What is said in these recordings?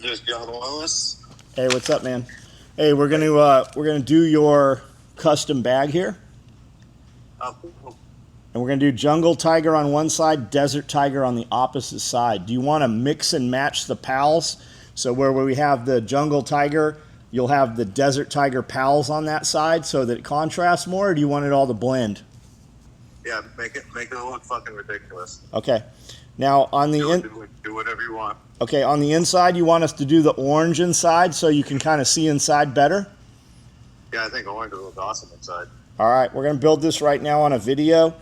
Just John Willis. Hey, what's up, man? Hey, we're gonna do your custom bag here, Cool. and we're gonna do jungle tiger on one side, desert tiger on the opposite side. Do you want to mix and match the pals? So where we have the jungle tiger, you'll have the desert tiger pals on that side, so that it contrasts more. Or do you want it all to blend? Yeah, make it look fucking ridiculous. Okay. Now on the Do whatever you want. okay, on the inside, you want us to do the orange inside so you can kind of see inside better. Yeah, I think orange will look awesome inside. All right, we're going to build this right now on a video.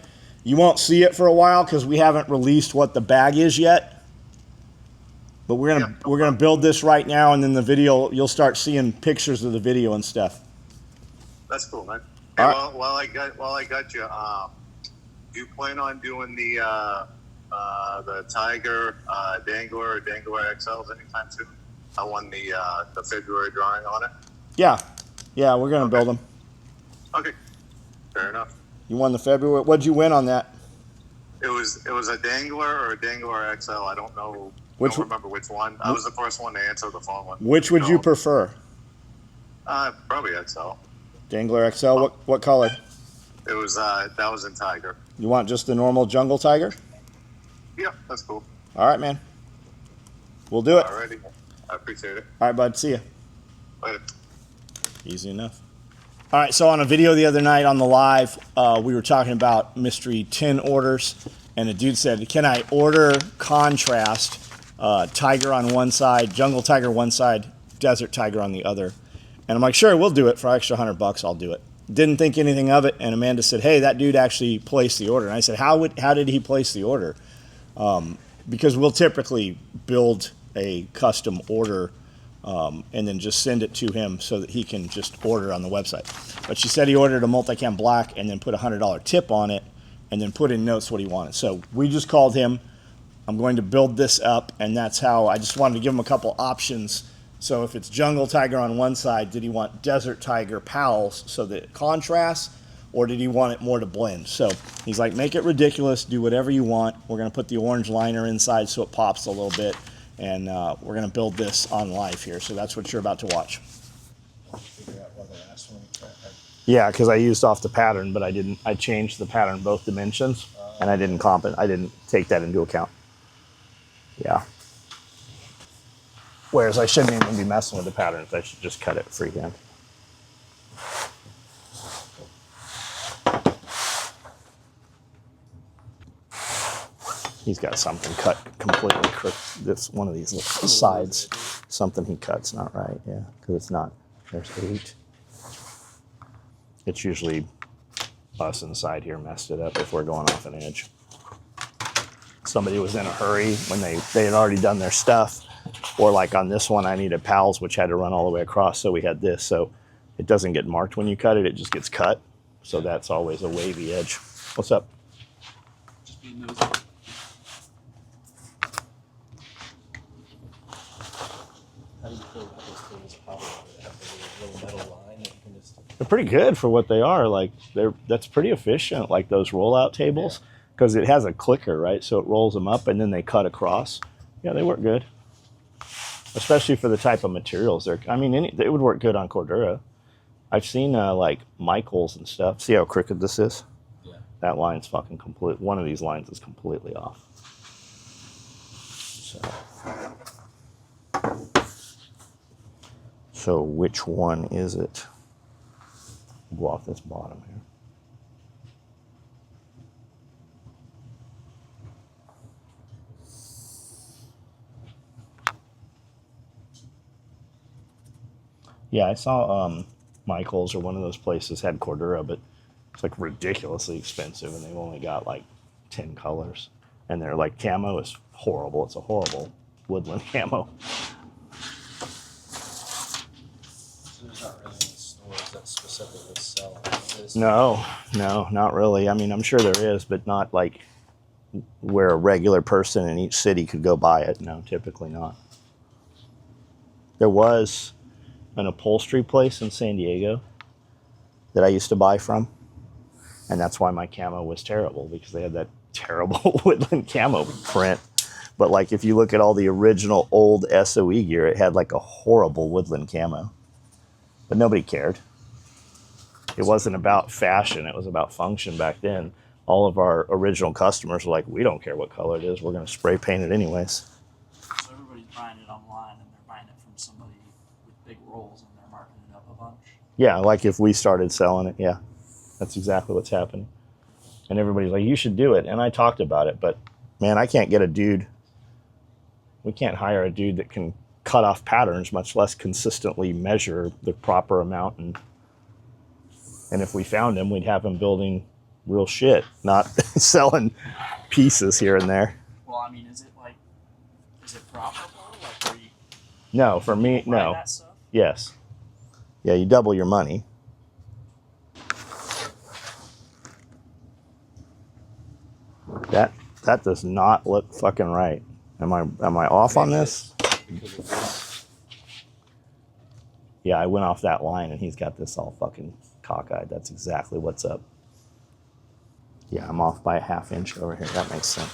You won't see it for a while because we haven't released what the bag is yet. But we're gonna build this right now, and then the video, you'll start seeing pictures of the video and stuff. That's cool, man. Hey, All right. while I got you, do you plan on doing the Tiger Dangler or Dangler XLs anytime soon? I won the February drawing on it. Yeah, we're gonna build them. Okay, fair enough. You won the February. What'd you win on that? It was a Dangler or a Dangler XL. I don't know. Don't remember which one. I was the first one to answer the phone one. Which would you prefer? Probably XL. Dangler XL. What color? It was that was in Tiger. You want just the normal jungle tiger? Yeah, that's cool. All right, man. We'll do it. Alrighty, I appreciate it. All right, bud. See ya. Later. Easy enough. All right, so on a video the other night on the live, we were talking about mystery tin orders, and a dude said, can I order contrast, tiger on one side, jungle tiger one side, desert tiger on the other? And I'm like, sure, we'll do it for extra $100. I'll do it. Didn't think anything of it, and Amanda said, hey, that dude actually placed the order. And I said, how did he place the order? Because we'll typically build a custom order and then just send it to him so that he can just order on the website. But she said he ordered a multicam black and then put a $100 tip on it and then put in notes what he wanted. So we just called him. I'm going to build this up, and that's how I just wanted to give him a couple options. So if it's jungle tiger on one side, did he want desert tiger pals so that it contrasts, or did he want it more to blend? So he's like, make it ridiculous, do whatever you want. We're going to put the orange liner inside so it pops a little bit, and we're going to build this on live here. So that's what you're about to watch. Yeah, because I used off the pattern, but I changed the pattern both dimensions, and I didn't comp it. I didn't take that into account. Yeah. Whereas I shouldn't even be messing with the patterns. I should just cut it freehand. He's got something cut completely crooked. This one of these sides, something he cuts not right. Yeah, because it's not. There's 8. It's usually us inside here messed it up if we're going off an edge. Somebody was in a hurry when they had already done their stuff. Or like on this one, I needed pals, which had to run all the way across, so we had this. So it doesn't get marked when you cut it, it just gets cut. So that's always a wavy edge. What's up? Just being nosy. How do you feel about those tools? Probably have a little metal line that you can just... They're pretty good for what they are. Like that's pretty efficient, like those rollout tables, because it has a clicker, right? So it rolls them up and then they cut across. Yeah, they work good. Especially for the type of materials. They would work good on Cordura. I've seen like Michaels and stuff. See how crooked this is? Yeah. That line's fucking complete. One of these lines is completely off. So which one is it? We'll go off this bottom here. Yeah, I saw Michaels or one of those places had Cordura, but it's like ridiculously expensive, and they've only got like 10 colors. And their like camo is horrible. It's a horrible woodland camo. So there's not really any stores that specifically sell this? No, not really. I mean, I'm sure there is, but not like where a regular person in each city could go buy it. No, typically not. There was an upholstery place in San Diego that I used to buy from, and that's why my camo was terrible, because they had that terrible woodland camo print. But like if you look at all the original old SOE gear, it had like a horrible woodland camo. But nobody cared. It wasn't about fashion, it was about function back then. All of our original customers were like, we don't care what color it is, we're gonna spray paint it anyways. So everybody's buying it online and they're buying it from somebody with big rolls and they're marking it up a bunch. Yeah, like if we started selling it, yeah. That's exactly what's happening. And everybody's like, you should do it. And I talked about it, but man, I can't get a dude. We can't hire a dude that can cut off patterns, much less consistently measure the proper amount. And if we found him, we'd have him building real shit, not selling pieces here and there. Well, I mean, is it profitable? Like, where you No, for me, buy no. that stuff? Yes. Yeah, you double your money. That does not look fucking right. Am I off on this? Yeah, I went off that line and he's got this all fucking cockeyed. That's exactly what's up. Yeah, I'm off by a ½ inch over here. That makes sense.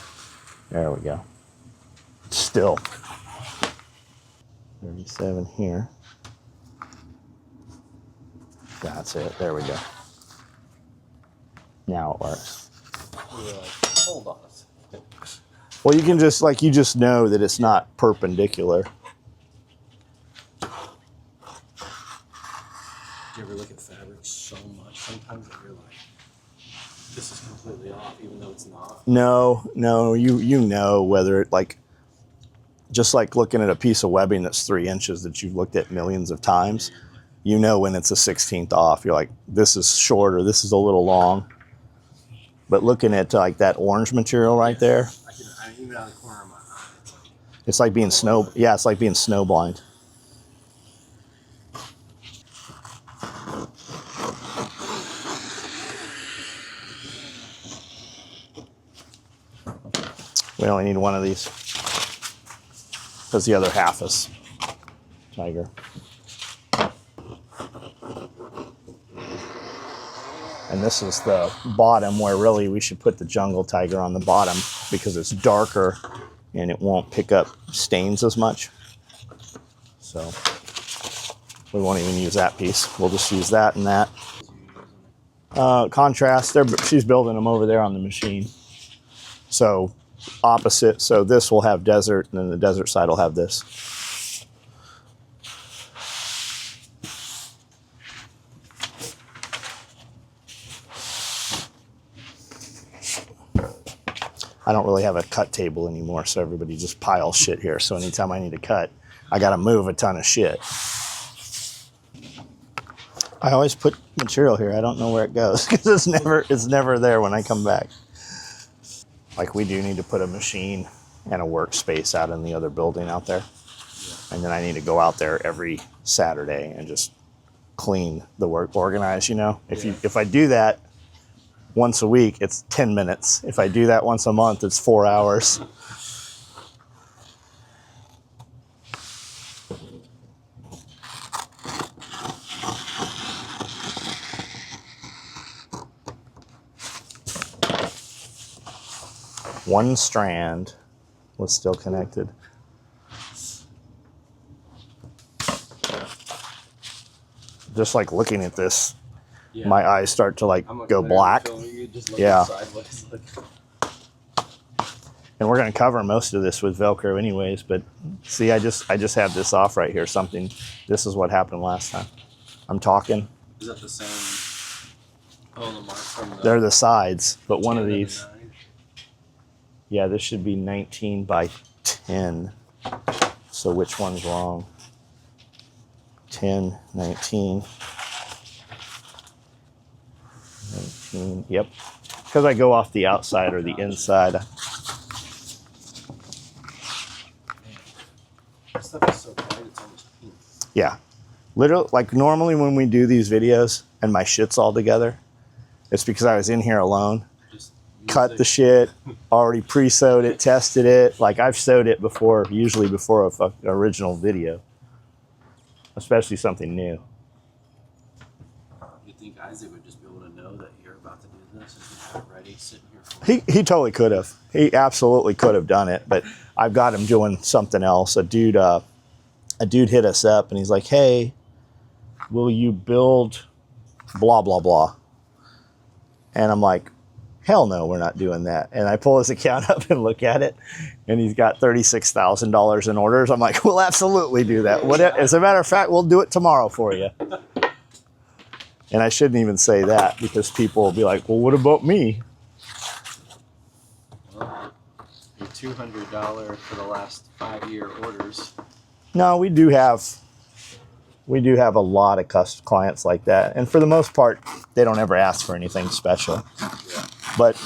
There we go. Still. 37 here. That's it. There we go. Now it works. You're like, hold on a second. Well, you can just, like, you just know that it's not perpendicular. Do you ever look at fabrics so much? Sometimes you're like, this is completely off, even though it's not. No, you know whether it, like, just like looking at a piece of webbing that's 3 inches that you've looked at millions of times, you know when it's a 16th off. You're like, this is short or this is a little long. But looking at like that orange material right there, I even out of the corner of my eye, it's like being snow. Yeah, it's like being snow blind. We only need one of these because the other half is tiger. And this is the bottom where really we should put the jungle tiger on the bottom because it's darker and it won't pick up stains as much. So we won't even use that piece. We'll just use that and that. Contrast, she's building them over there on the machine. So opposite, so this will have desert and then the desert side will have this. I don't really have a cut table anymore, so everybody just piles shit here. So anytime I need to cut, I got to move a ton of shit. I always put material here. I don't know where it goes because it's never there when I come back. Like we do need to put a machine and a workspace out in the other building out there. And then I need to go out there every Saturday and just clean the work, organize, you know. If I do that once a week, it's 10 minutes. If I do that once a month, it's 4 hours. One strand was still connected. Just like looking at this, Yeah. my eyes start to like go black. Yeah. And we're going to cover most of this with Velcro anyways, but see, I just have this off right here. This is what happened last time. I'm talking. Is that the same? Oh, the mark from the. They're the sides, but one of 10 and these. 9? Yeah, this should be 19 by 10. So which one's wrong? 10, 19. 19, yep. Because I go off the outside or the inside. This stuff is so bright, it's almost pink. Yeah. Literally, like normally when we do these videos and my shit's all together, it's because I was in here alone. Just Cut the shit, already pre-sewed it, tested it. Like I've sewed it before, usually before an original video. Especially something new. You think Isaac would just be able to know that you're about to do this and have it ready, sitting here for you. He totally could have. He absolutely could have done it, but I've got him doing something else. A dude hit us up and he's like, "Hey, will you build blah blah blah?" And I'm like, "Hell no, we're not doing that." And I pull his account up and look at it, and he's got $36,000 in orders. I'm like, "We'll absolutely do that. As a matter of fact, we'll do it tomorrow for you." And I shouldn't even say that because people will be like, "Well, what about me?" Well, your $200 for the last 5-year orders. No, we do have a lot of clients like that, and for the most part, they don't ever ask for anything special. Yeah. But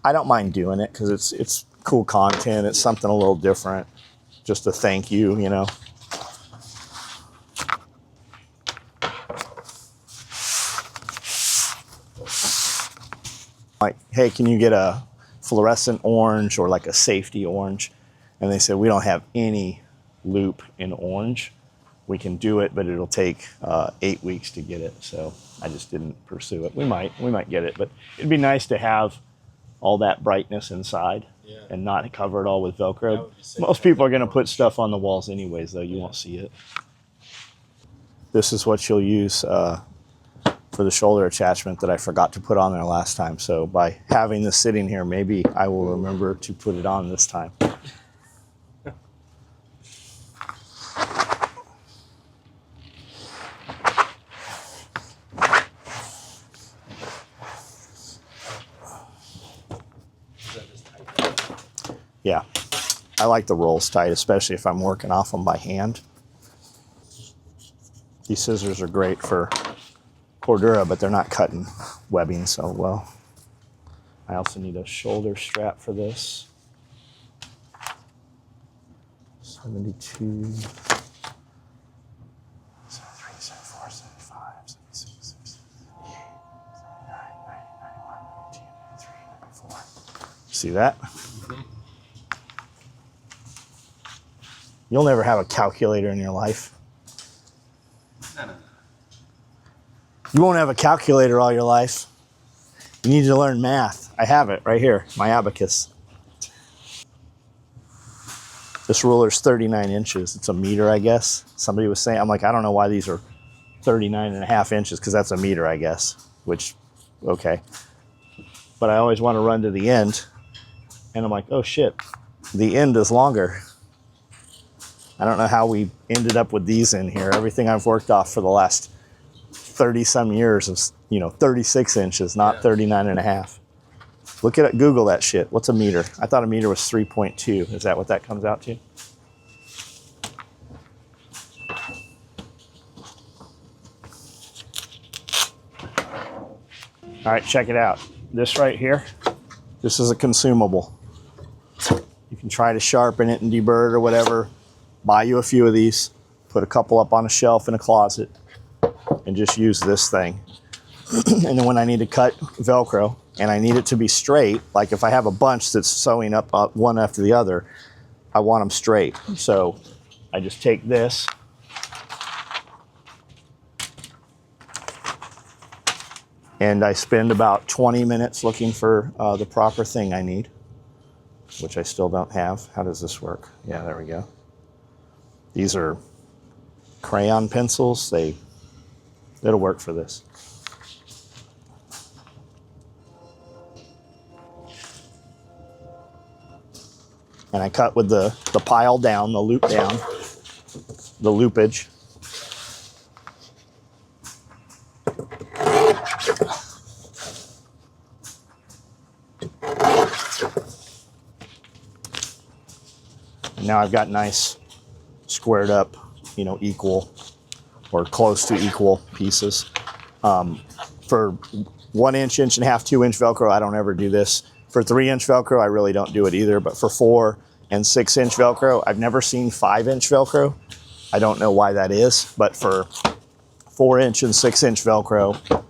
I don't mind doing it because it's cool content. It's something a little different, just a thank you, you know. Like, hey, can you get a fluorescent orange or like a safety orange? And they said, we don't have any loop in orange. We can do it, but it'll take 8 weeks to get it. So I just didn't pursue it. We might get it, but it'd be nice to have all that brightness inside and not cover it all with Velcro. Most people are going to put stuff on the walls anyways, though. You won't see it. This is what you'll use for the shoulder attachment that I forgot to put on there last time. So by having this sitting here, maybe I will remember to put it on this time. Yeah, I like the rolls tight, especially if I'm working off them by hand. These scissors are great for Cordura, but they're not cutting webbing so well. I also need a shoulder strap for this. 72, 73, 74, 75, 76, 78, 79, 90, 91, 92, 93, 94. See that? You'll never have a calculator in your life. No. You won't have a calculator all your life. You need to learn math. I have it right here, my abacus. This ruler's 39 inches. It's a meter, I guess. Somebody was saying, I'm like, I don't know why these are 39 and a half inches, because that's a meter, I guess, which, okay. But I always want to run to the end, and I'm like, oh shit, the end is longer. I don't know how we ended up with these in here. Everything I've worked off for the last 30 some years is, 36 inches, not 39 and a half. Look at it, Google that shit. What's a meter? I thought a meter was 3.2. Is that what that comes out to? All right, check it out. This right here, this is a consumable. You can try to sharpen it and deburr it or whatever. Buy you a few of these, put a couple up on a shelf in a closet, and just use this thing. And then when I need to cut Velcro, and I need it to be straight, like if I have a bunch that's sewing up one after the other, I want them straight. So I just take this, and I spend about 20 minutes looking for the proper thing I need, which I still don't have. How does this work? Yeah, there we go. These are crayon pencils. It'll work for this. And I cut with the pile down, the loop down, the loopage. And now I've got nice squared up, equal or close to equal pieces. For 1 inch, inch and a half, 2 inch Velcro, I don't ever do this. For 3 inch Velcro, I really don't do it either. But for 4 and 6 inch Velcro, I've never seen 5 inch Velcro. I don't know why that is, but for 4 inch and 6 inch Velcro,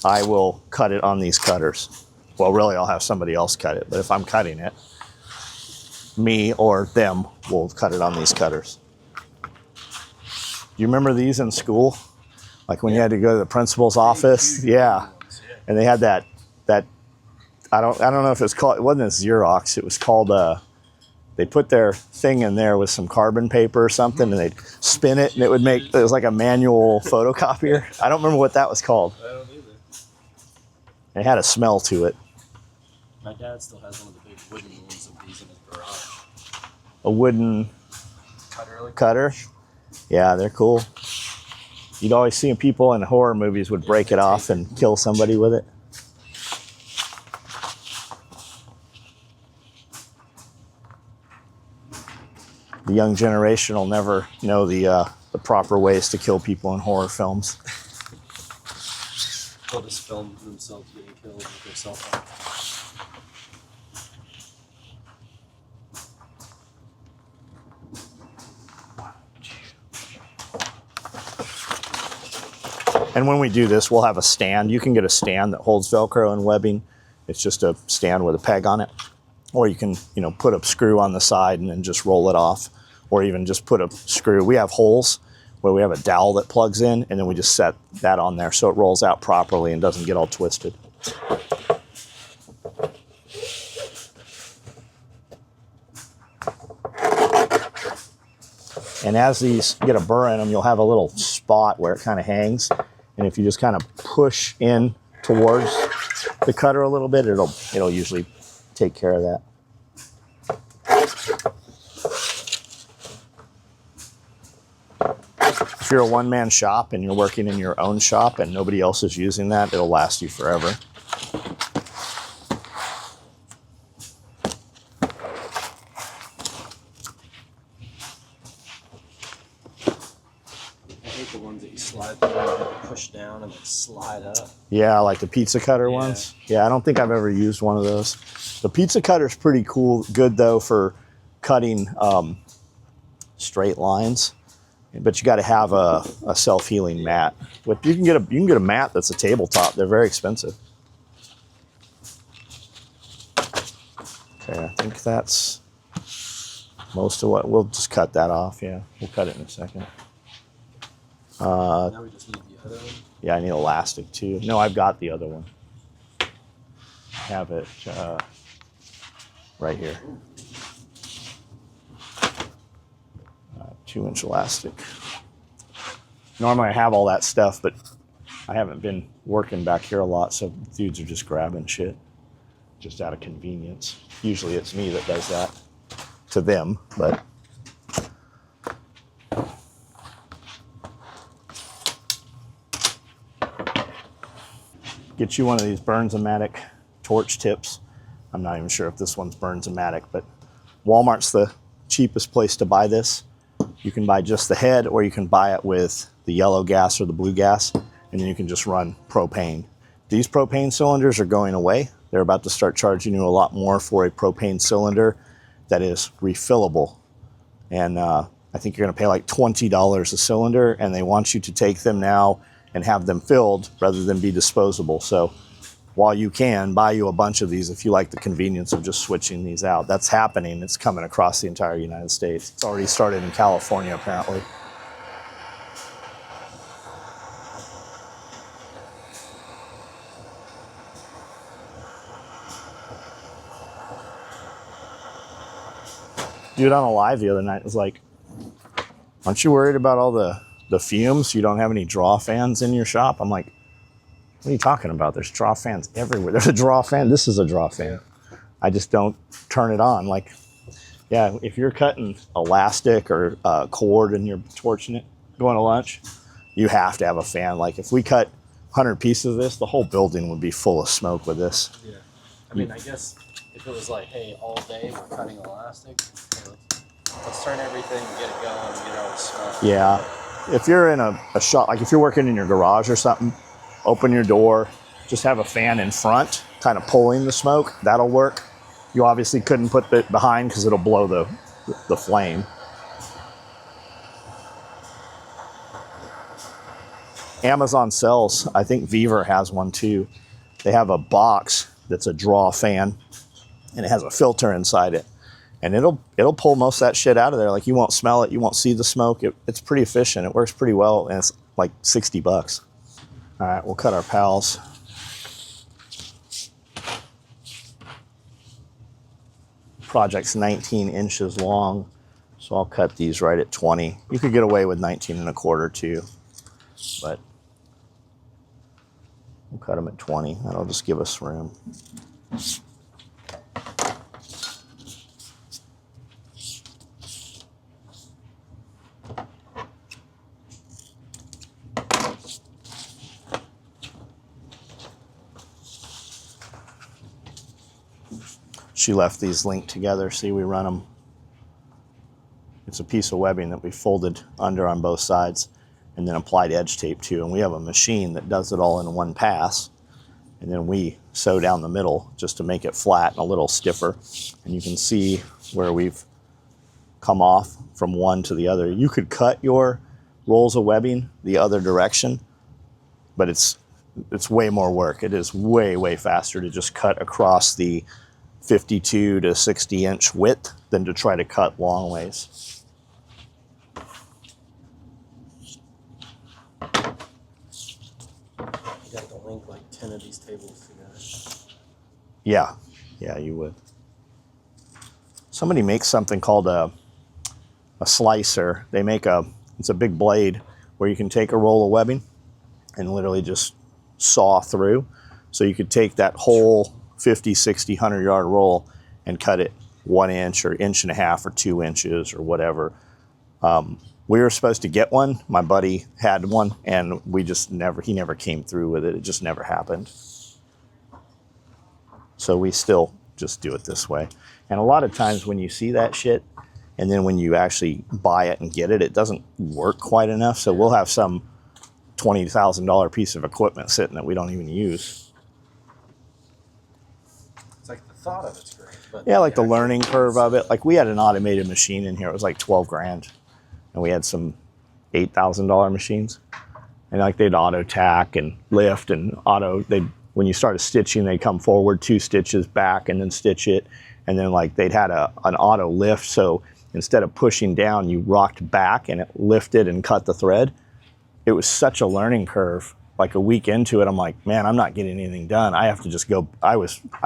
I will cut it on these cutters. Well, really, I'll have somebody else cut it, but if I'm cutting it, me or them will cut it on these cutters. Do you remember these in school? Like when you had to go to the principal's office. Yeah. And they had that I don't know if it's called, it wasn't a Xerox, it was called they put their thing in there with some carbon paper or something, and they'd spin it, and it was like a manual photocopier. I don't remember what that was called. I don't either. It had a smell to it. My dad still has one of the big wooden ones of these in his garage. A wooden cutter. Yeah, they're cool. You'd always see people in horror movies would break it off and kill somebody with it. The young generation will never know the proper ways to kill people in horror films. They'll just film themselves getting killed with their cell phone. And when we do this, we'll have a stand. You can get a stand that holds Velcro and webbing. It's just a stand with a peg on it. Or you can, put a screw on the side and then just roll it off. Or even just put a screw. We have holes where we have a dowel that plugs in, and then we just set that on there so it rolls out properly and doesn't get all twisted. And as these get a burr in them, you'll have a little spot where it kind of hangs. And if you just kind of push in towards the cutter a little bit, it'll usually take care of that. If you're a one-man shop and you're working in your own shop and nobody else is using that, it'll last you forever. I hate the ones that you slide through and you have to push down and then slide up. Yeah, like the pizza cutter Yeah. ones. Yeah, I don't think I've ever used one of those. The pizza cutter's pretty cool, good though for cutting straight lines. But you got to have a self-healing mat. But you can get a mat that's a tabletop. They're very expensive. Okay, I think that's most of what. We'll just cut that off. Yeah, we'll cut it in a second. Now we just need the other one. Yeah, I need elastic too. No, I've got the other one. I have it right here. 2-inch elastic. Normally I have all that stuff, but I haven't been working back here a lot, so dudes are just grabbing shit just out of convenience. Usually it's me that does that to them, but get you one of these Burns-O-Matic torch tips. I'm not even sure if this one's Burns-O-Matic, but Walmart's the cheapest place to buy this. You can buy just the head, or you can buy it with the yellow gas or the blue gas, and then you can just run propane. These propane cylinders are going away. They're about to start charging you a lot more for a propane cylinder that is refillable. And I think you're gonna pay like $20 a cylinder, and they want you to take them now and have them filled rather than be disposable. So while you can, buy you a bunch of these if you like the convenience of just switching these out. That's happening. It's coming across the entire United States. It's already started in California, apparently. Dude on a live the other night was like, aren't you worried about all the fumes? You don't have any draw fans in your shop? I'm like, what are you talking about? There's draw fans everywhere. There's a draw fan. This is a draw fan. I just don't turn it on. Like, yeah, if you're cutting elastic or cord and you're torching it, going to lunch, you have to have a fan. Like if we cut 100 pieces of this, the whole building would be full of smoke with this. Yeah. I mean, I guess if it was like, hey, all day we're cutting elastic, let's turn everything and get it going and get all the smoke. Yeah. If you're in a shop, like if you're working in your garage or something, open your door, just have a fan in front, kind of pulling the smoke. That'll work. You obviously couldn't put it behind because it'll blow the flame. Amazon sells, I think Beaver has one too. They have a box that's a draw fan, and it has a filter inside it. And it'll pull most of that shit out of there. Like you won't smell it, you won't see the smoke. It's pretty efficient. It works pretty well, and like 60 bucks. All right, we'll cut our pals. Project's 19 inches long, so I'll cut these right at 20. You could get away with 19 and a quarter too, but we'll cut them at 20. That'll just give us room. She left these linked together. See, we run them. It's a piece of webbing that we folded under on both sides and then applied edge tape to. And we have a machine that does it all in one pass. And then we sew down the middle just to make it flat and a little stiffer. And you can see where we've come off from one to the other. You could cut your rolls of webbing the other direction, but it's way more work. It is way, way faster to just cut across the 52 to 60 inch width than to try to cut long ways. You got to link like 10 of these tables together. Yeah, you would. Somebody makes something called a slicer. They make it's a big blade where you can take a roll of webbing and literally just saw through. So you could take that whole 50, 60, 100-yard roll and cut it 1 inch or inch and a half or 2 inches or whatever. We were supposed to get one. My buddy had one, and he never came through with it. It just never happened. So we still just do it this way. And a lot of times when you see that shit, and then when you actually buy it and get it, it doesn't work quite enough. So we'll have some $20,000 piece of equipment sitting that we don't even use. It's like the thought of it's great. But Yeah, like the learning curve of it. Like we had an automated machine in here. It was like 12 grand. And we had some $8,000 machines. And like they'd auto tack and lift and when you started stitching, they'd come forward 2 stitches back and then stitch it. And then like they'd had an auto lift. So instead of pushing down, you rocked back and it lifted and cut the thread. It was such a learning curve. Like a week into it, I'm like, man, I'm not getting anything done. I have to just go. I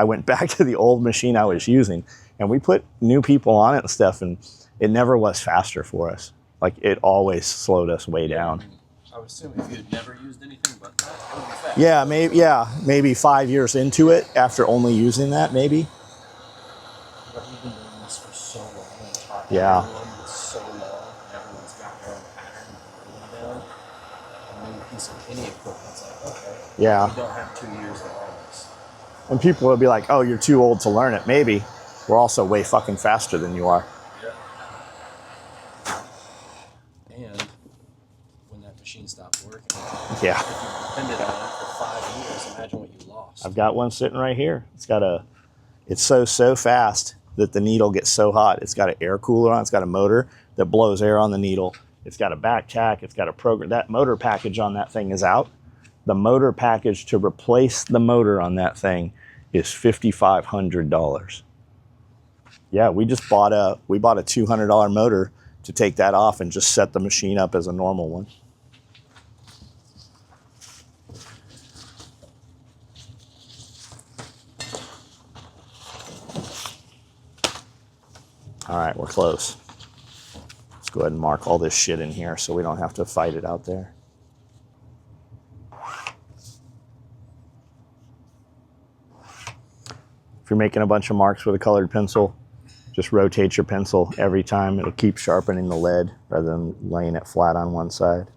went back to the old machine I was using, and we put new people on it and stuff, and it never was faster for us. Like it always slowed us way down. I would assume if you had never used anything but that, it would be fast. Maybe 5 years into it, after only using that, maybe. But you've been doing this for so long and taught Yeah. everyone so long, and everyone's got their own pattern and down. A new piece of any equipment, it's like, okay, Yeah. you don't have 2 years to learn this. And people will be like, oh, you're too old to learn it. Maybe. We're also way fucking faster than you are. Yeah. And when that machine stopped working, Yeah. if you depended on it for 5 years, imagine what you lost. I've got one sitting right here. It's so fast that the needle gets so hot. It's got an air cooler on. It's got a motor that blows air on the needle. It's got a back tack. It's got a program. That motor package on that thing is out. The motor package to replace the motor on that thing is $5,500. Yeah, we bought a $200 motor to take that off and just set the machine up as a normal one. All right, we're close. Let's go ahead and mark all this shit in here so we don't have to fight it out there. If you're making a bunch of marks with a colored pencil, just rotate your pencil every time. It'll keep sharpening the lead rather than laying it flat on one side.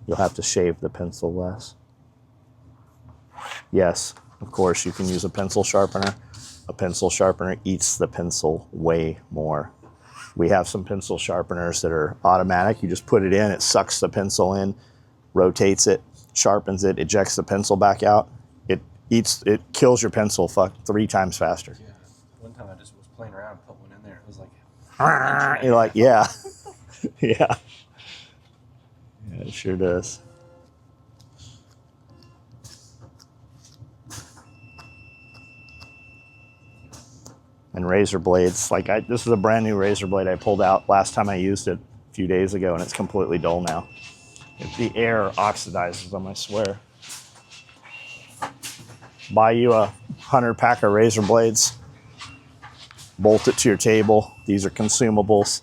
You'll have to shave the pencil less. Yes, of course, you can use a pencil sharpener. A pencil sharpener eats the pencil way more. We have some pencil sharpeners that are automatic. You just put it in, it sucks the pencil in, rotates it, sharpens it, ejects the pencil back out. It kills your pencil 3 times faster. Yeah. One time I just was playing around, put one in there. It was like, You're like, yeah. Yeah. Yeah, it sure does. And razor blades, this is a brand new razor blade I pulled out last time I used it few days ago, and it's completely dull now. If the air oxidizes them, I swear. Buy you a 100 pack of razor blades, bolt it to your table. These are consumables.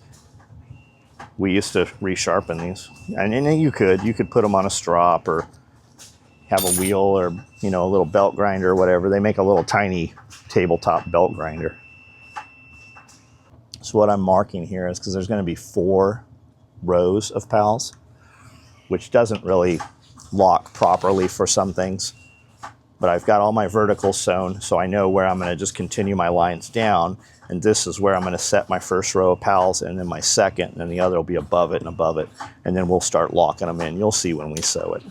We used to resharpen these, and you could put them on a strop or have a wheel or a little belt grinder or whatever. They make a little tiny tabletop belt grinder. So what I'm marking here is because there's going to be 4 rows of pals, which doesn't really lock properly for some things. But I've got all my verticals sewn, so I know where I'm going to just continue my lines down. And this is where I'm going to set my first row of pals, and then my second, and then the other will be above it and above it. And then we'll start locking them in. You'll see when we sew it.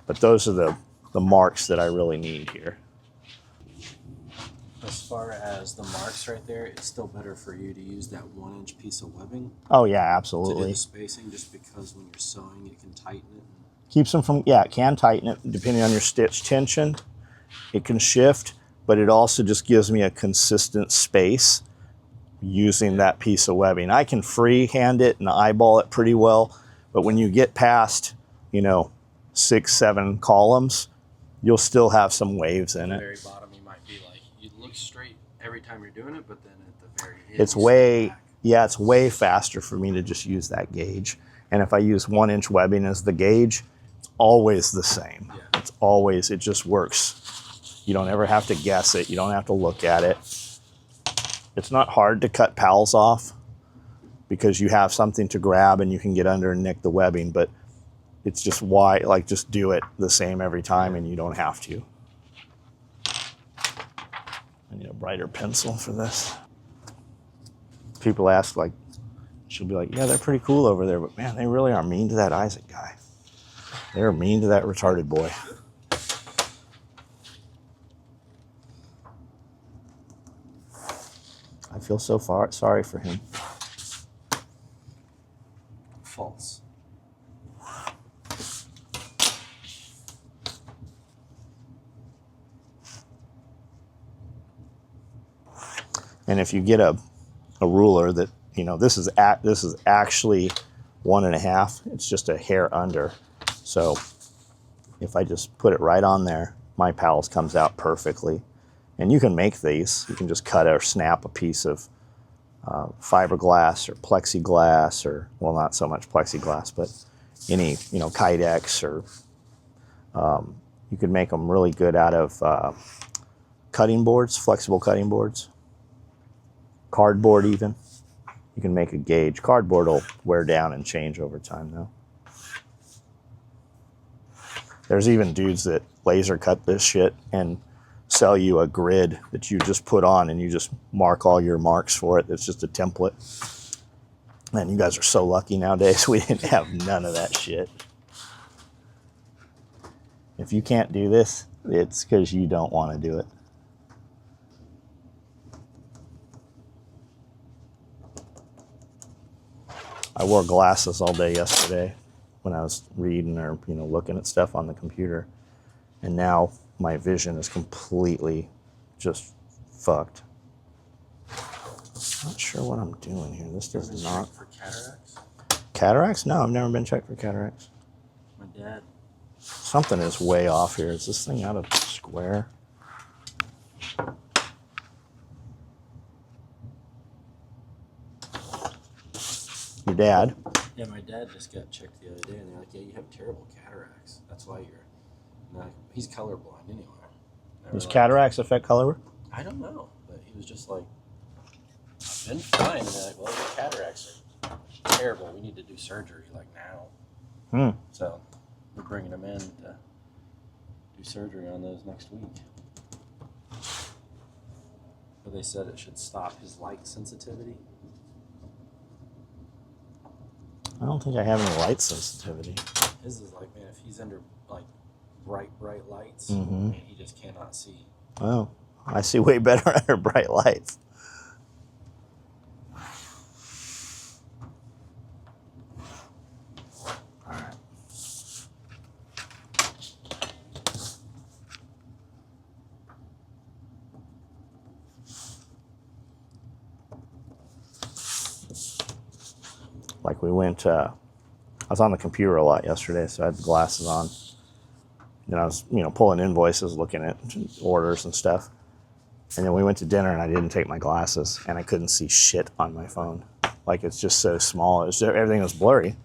But those are the marks that I really need here. As far as the marks right there, it's still better for you to use that 1-inch piece of webbing Oh yeah, to do absolutely. the spacing, just because when you're sewing, it can tighten it. Keeps them from, yeah, it can tighten it depending on your stitch tension. It can shift, but it also just gives me a consistent space using that piece of webbing. I can freehand it and eyeball it pretty well, but when you get past, 6, 7 columns, you'll still have some waves in At the it. very bottom, you might be like, you look straight every time you're doing it, but then at the very end, It's you way, step back. yeah, it's way faster for me to just use that gauge. And if I use 1-inch webbing as the gauge, it's always the same. Yeah. It just works. You don't ever have to guess it. You don't have to look at it. It's not hard to cut pals off because you have something to grab and you can get under and nick the webbing, but it's just just do it the same every time and you don't have to. I need a brighter pencil for this. People ask, she'll be like, yeah, they're pretty cool over there, but man, they really are mean to that Isaac guy. They're mean to that retarded boy. I feel so sorry for him. False. And if you get a ruler that, this is actually 1.5, it's just a hair under. So if I just put it right on there, my pals comes out perfectly. And you can make these. You can just cut or snap a piece of fiberglass or plexiglass, or, well, not so much plexiglass, but any, Kydex, or you could make them really good out of cutting boards, flexible cutting boards. Cardboard even. You can make a gauge. Cardboard will wear down and change over time though. There's even dudes that laser cut this shit and sell you a grid that you just put on and you just mark all your marks for it. It's just a template. Man, you guys are so lucky nowadays. We didn't have none of that shit. If you can't do this, it's because you don't want to do it. I wore glasses all day yesterday when I was reading or, looking at stuff on the computer. And now my vision is completely just fucked. Not sure what I'm doing here. This does not. For cataracts? Cataracts? No, I've never been checked for cataracts. My dad. Something is way off here. Is this thing out of square? Your dad? Yeah, my dad just got checked the other day, and they're like, "Yeah, you have terrible cataracts. That's why you're." Not, he's colorblind anyway. Does cataracts affect color? I don't know, but he was just like, "I've been fine." And they're like, "Well, your cataracts are terrible. We need to do surgery like now." So we're bringing him in to do surgery on those next week. But they said it should stop his light sensitivity. I don't think I have any light sensitivity. His is like, man, if he's under like bright lights, Mm-hmm. man, he just cannot see. Oh, I see way better under bright lights. All right. Like Like we went, I was on the computer a lot yesterday, so I had the glasses on. And I was, pulling invoices, looking at orders and stuff. And then we went to dinner and I didn't take my glasses and I couldn't see shit on my phone. Like it's just so small. Everything was blurry.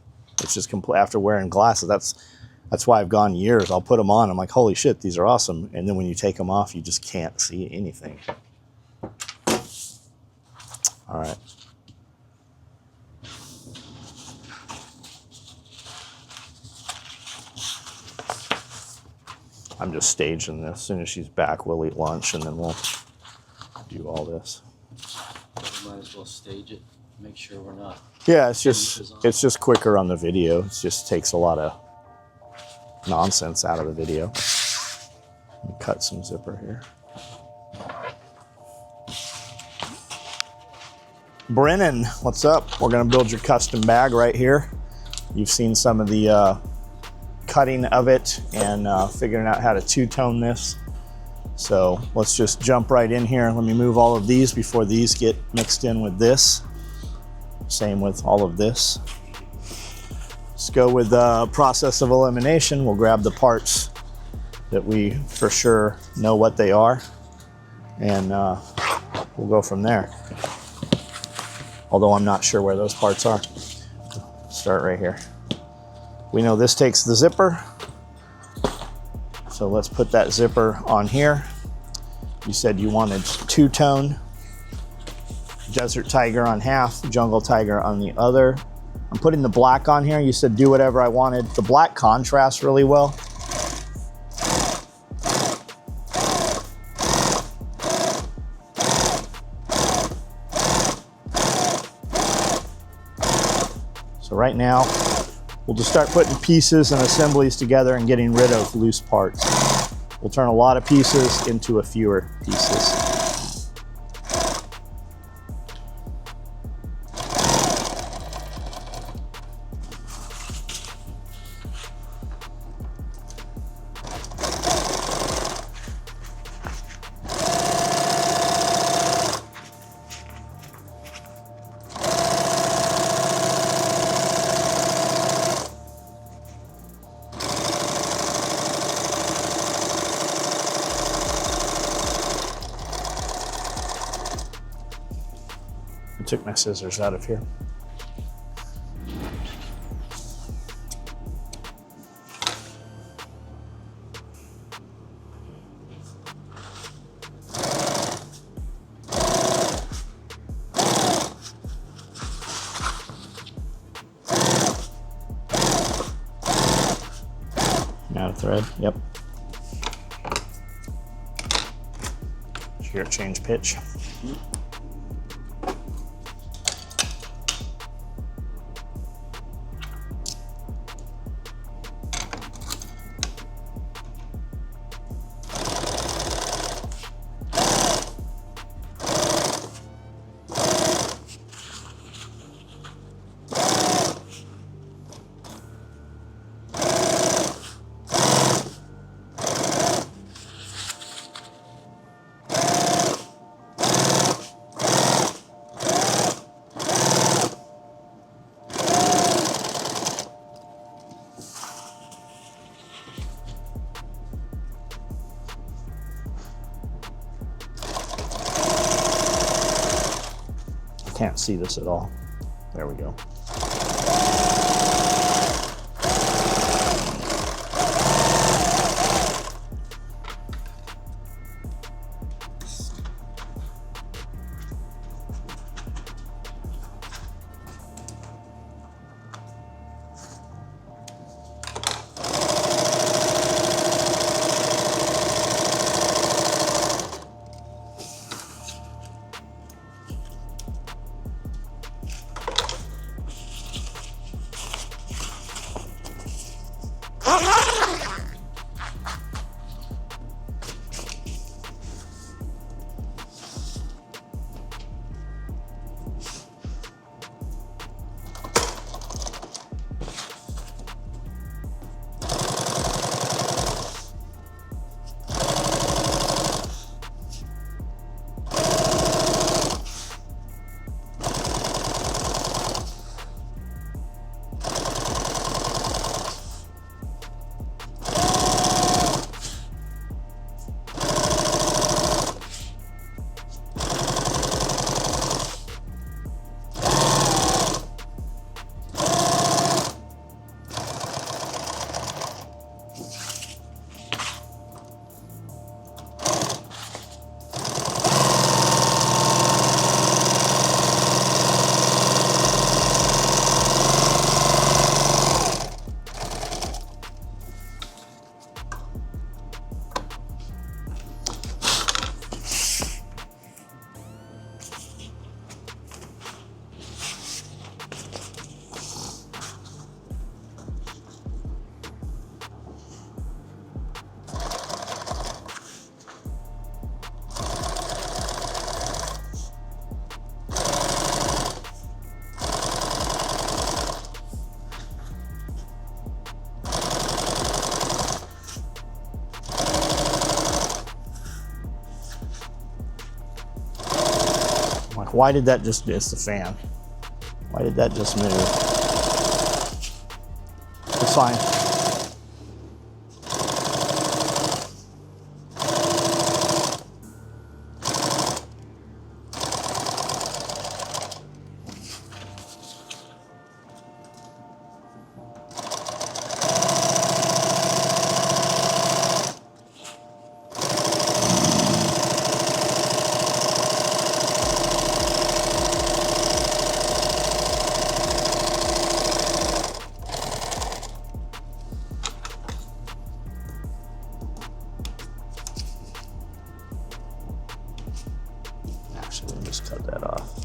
It's just complete after wearing glasses. That's why I've gone years. I'll put them on. I'm like, holy shit, these are awesome. And then when you take them off, you just can't see anything. All right. I'm just staging this. As soon as she's back, we'll eat lunch and then we'll do all this. We might as well stage it. Make sure we're not. Yeah, it's just quicker on the video. It just takes a lot of nonsense out of the video. Let me cut some zipper here. Brennan, what's up? We're gonna build your custom bag right here. You've seen some of the cutting of it and figuring out how to two-tone this. So let's just jump right in here. Let me move all of these before these get mixed in with this. Same with all of this. Let's go with the process of elimination. We'll grab the parts that we for sure know what they are, and we'll go from there. Although I'm not sure where those parts are. Start right here. We know this takes the zipper. So let's put that zipper on here. You said you wanted two-tone. Desert Tiger on half, Jungle Tiger on the other. I'm putting the black on here. You said do whatever I wanted. The black contrasts really well. So right now, we'll just start putting pieces and assemblies together and getting rid of loose parts. We'll turn a lot of pieces into a fewer pieces. I took my scissors out of here. Out of thread, yep. Did you hear it change pitch? Can't see this at all. There we go. Why did that just, it's the fan. Why did that just move? It's fine. Actually, let me just cut that off.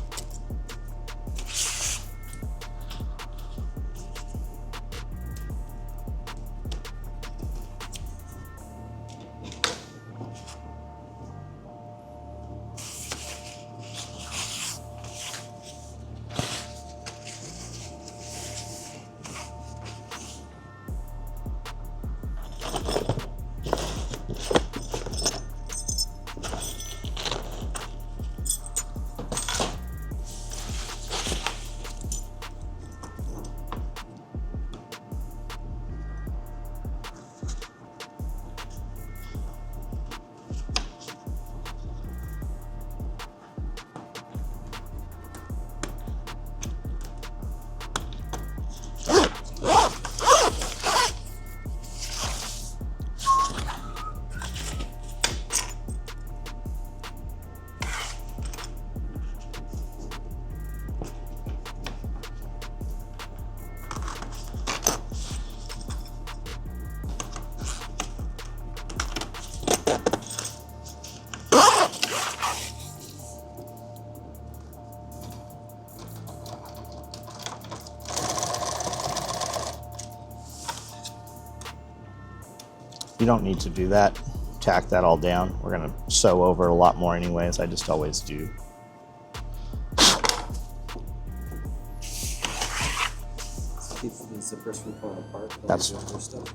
You don't need to do that. Tack that all down. We're gonna sew over a lot more anyways. I just always do. Keeps the zippers from pulling apart. That's- Other stuff.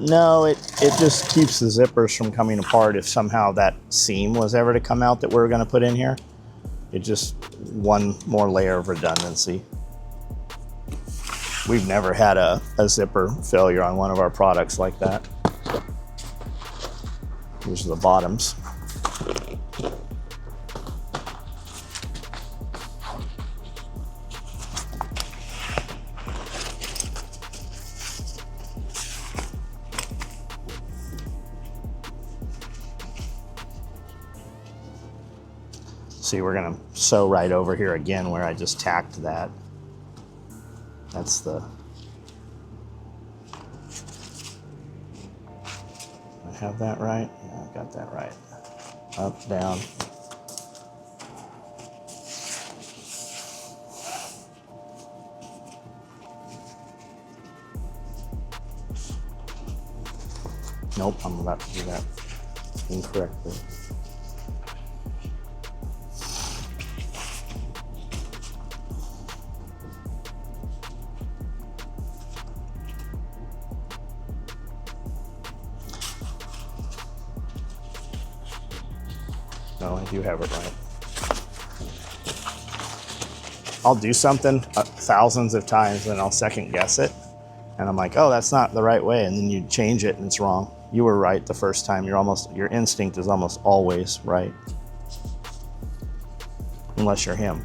No, it just keeps the zippers from coming apart if somehow that seam was ever to come out that we're gonna put in here. It just one more layer of redundancy. We've never had a zipper failure on one of our products like that. These are the bottoms. See, we're gonna sew right over here again where I just tacked that. That's the, I have that right? Yeah, I got that right. Up, down. Nope, I'm about to do that incorrectly. No, I do have it right. I'll do something thousands of times and I'll second guess it. And I'm like, oh, that's not the right way. And then you change it and it's wrong. You were right the first time. Your instinct is almost always right. Unless you're him.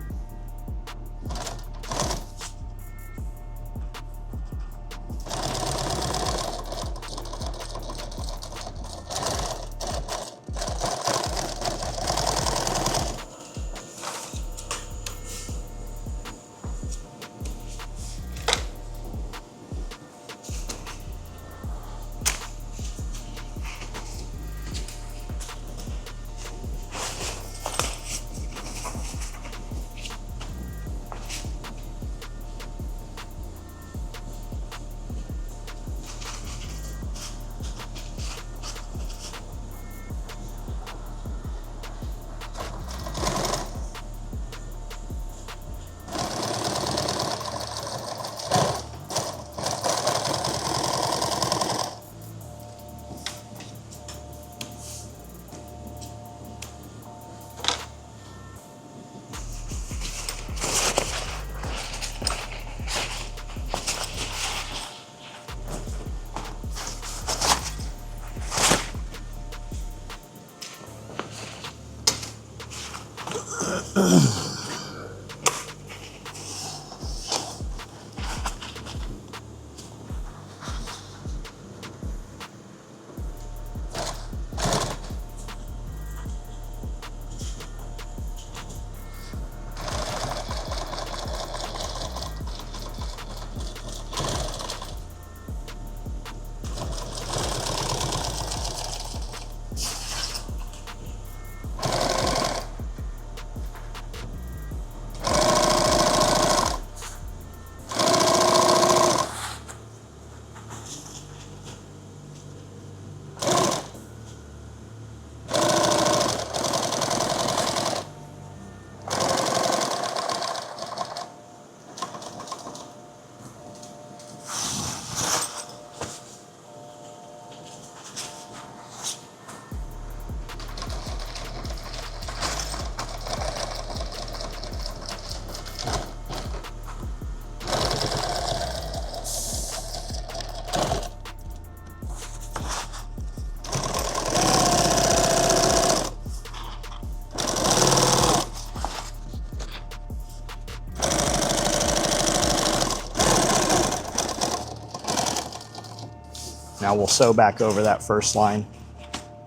Now we'll sew back over that first line,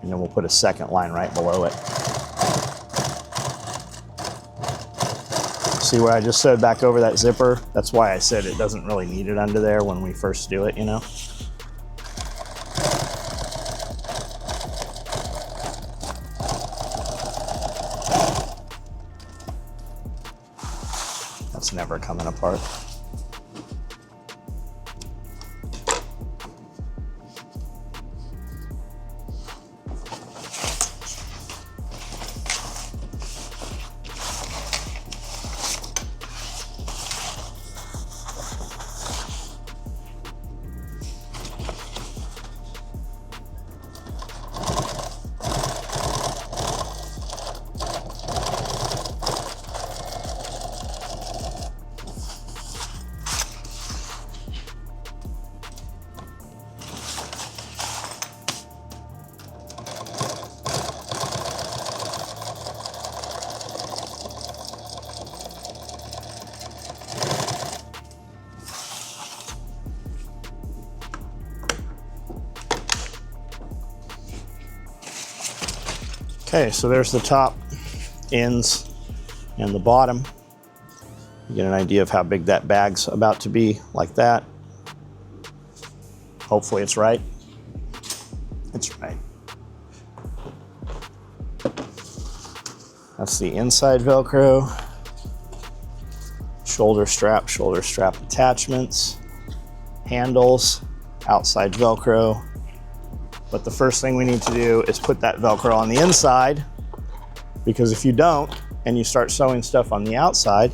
and then we'll put a second line right below it. See where I just sewed back over that zipper? That's why I said it doesn't really need it under there when we first do it, you know? That's never coming apart. Okay, so there's the top ends and the bottom. You get an idea of how big that bag's about to be, like that. Hopefully it's right. It's right. That's the inside Velcro. Shoulder strap attachments, handles, outside Velcro. But the first thing we need to do is put that Velcro on the inside, because if you don't and you start sewing stuff on the outside,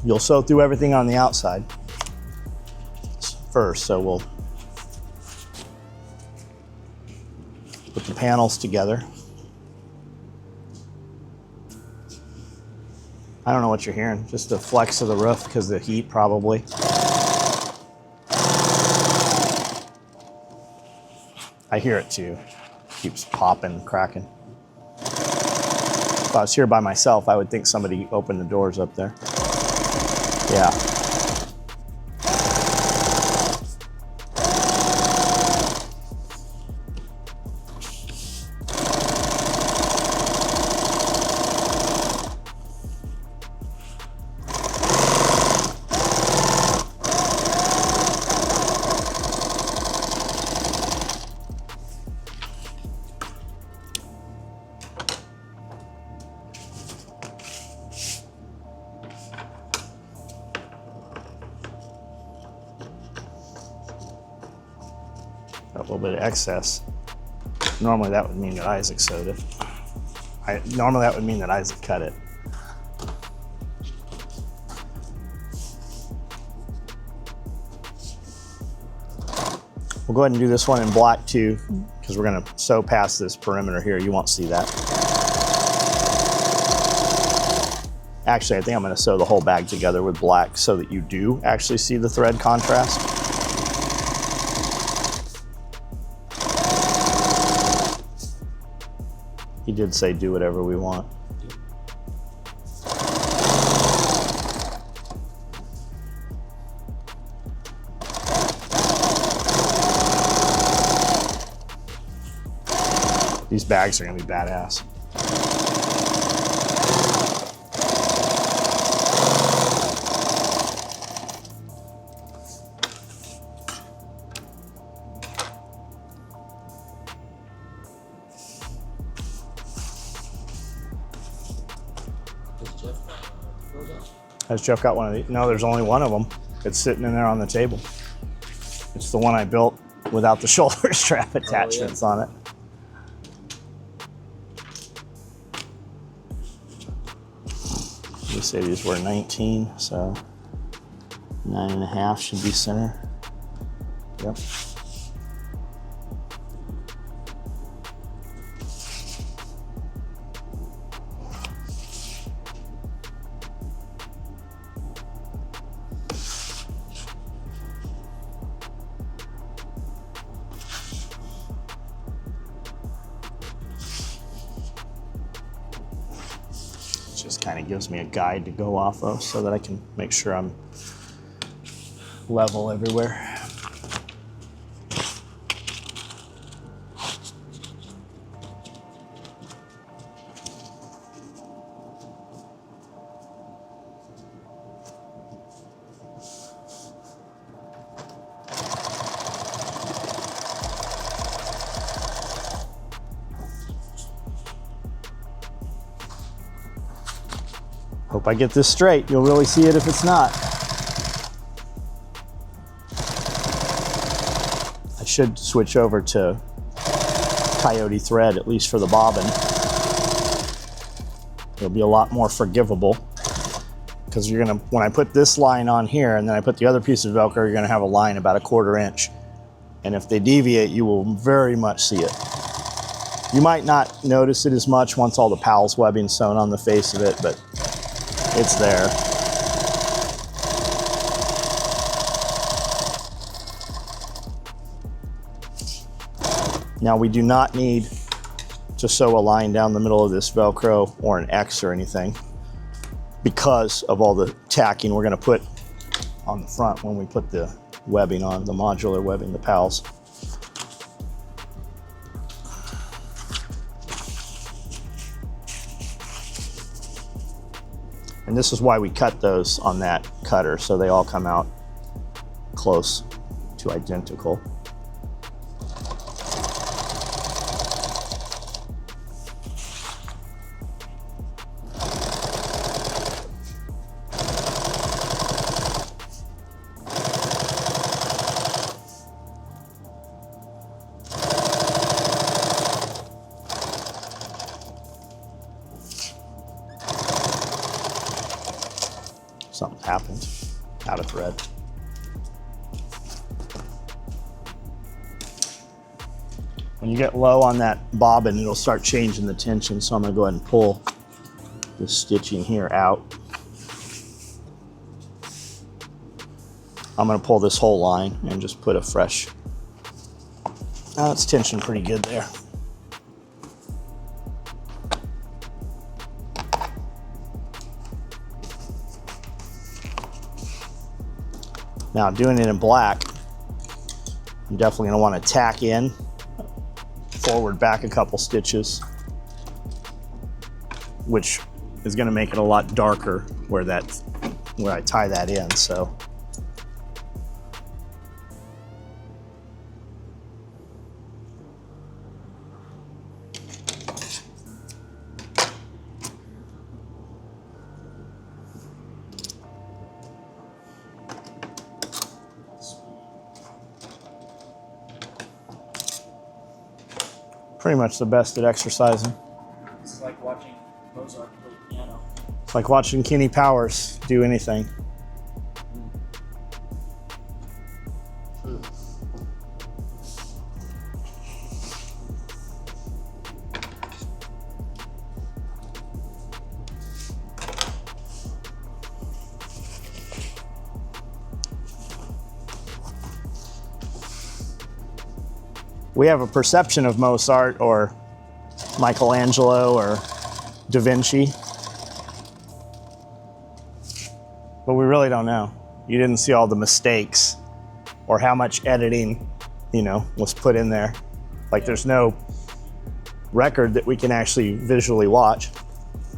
you'll sew through everything on the outside first. So we'll put the panels together. I don't know what you're hearing, just the flex of the roof because of the heat probably. I hear it too. Keeps popping, cracking. If I was here by myself, I would think somebody opened the doors up there. Yeah. A little bit of excess. Normally that would mean that Isaac sewed it. Normally that would mean that Isaac cut it. We'll go ahead and do this one in black too, because we're gonna sew past this perimeter here. You won't see that. Actually, I think I'm gonna sew the whole bag together with black so that you do actually see the thread contrast. He did say do whatever we want. These bags are gonna be badass. Does Jeff go down? Has Jeff got one of these? No, there's only one of them. It's sitting in there on the table. It's the one I built without the shoulder strap attachments on it. We say these were 19, so 9.5 should be center. Yep. Just kind of gives me a guide to go off of so that I can make sure I'm level everywhere. Hope I get this straight. You'll really see it if it's not. I should switch over to Coyote thread, at least for the bobbin. It'll be a lot more forgivable because you're gonna, when I put this line on here and then I put the other piece of Velcro, you're gonna have a line about 1/4 inch. And if they deviate, you will very much see it. You might not notice it as much once all the Powell's webbing sewn on the face of it, but it's there. Now we do not need to sew a line down the middle of this Velcro or an X or anything because of all the tacking we're gonna put on the front when we put the webbing on, the modular webbing, the Powell's. And this is why we cut those on that cutter, so they all come out close to identical. Something happened, out of thread. When you get low on that bobbin, it'll start changing the tension, so I'm gonna go ahead and pull this stitching here out. I'm gonna pull this whole line and just put a fresh, now it's tensioned pretty good there. Now, doing it in black, I'm definitely gonna wanna tack in, forward, back a couple stitches, which is gonna make it a lot darker where I tie that in, so. Pretty much the best at exercising. This is like watching Mozart play piano. It's like watching Kenny Powers do anything. We have a perception of Mozart or Michelangelo or Da Vinci, but we really don't know. You didn't see all the mistakes or how much editing, was put in there. Like there's no record that we can actually visually watch.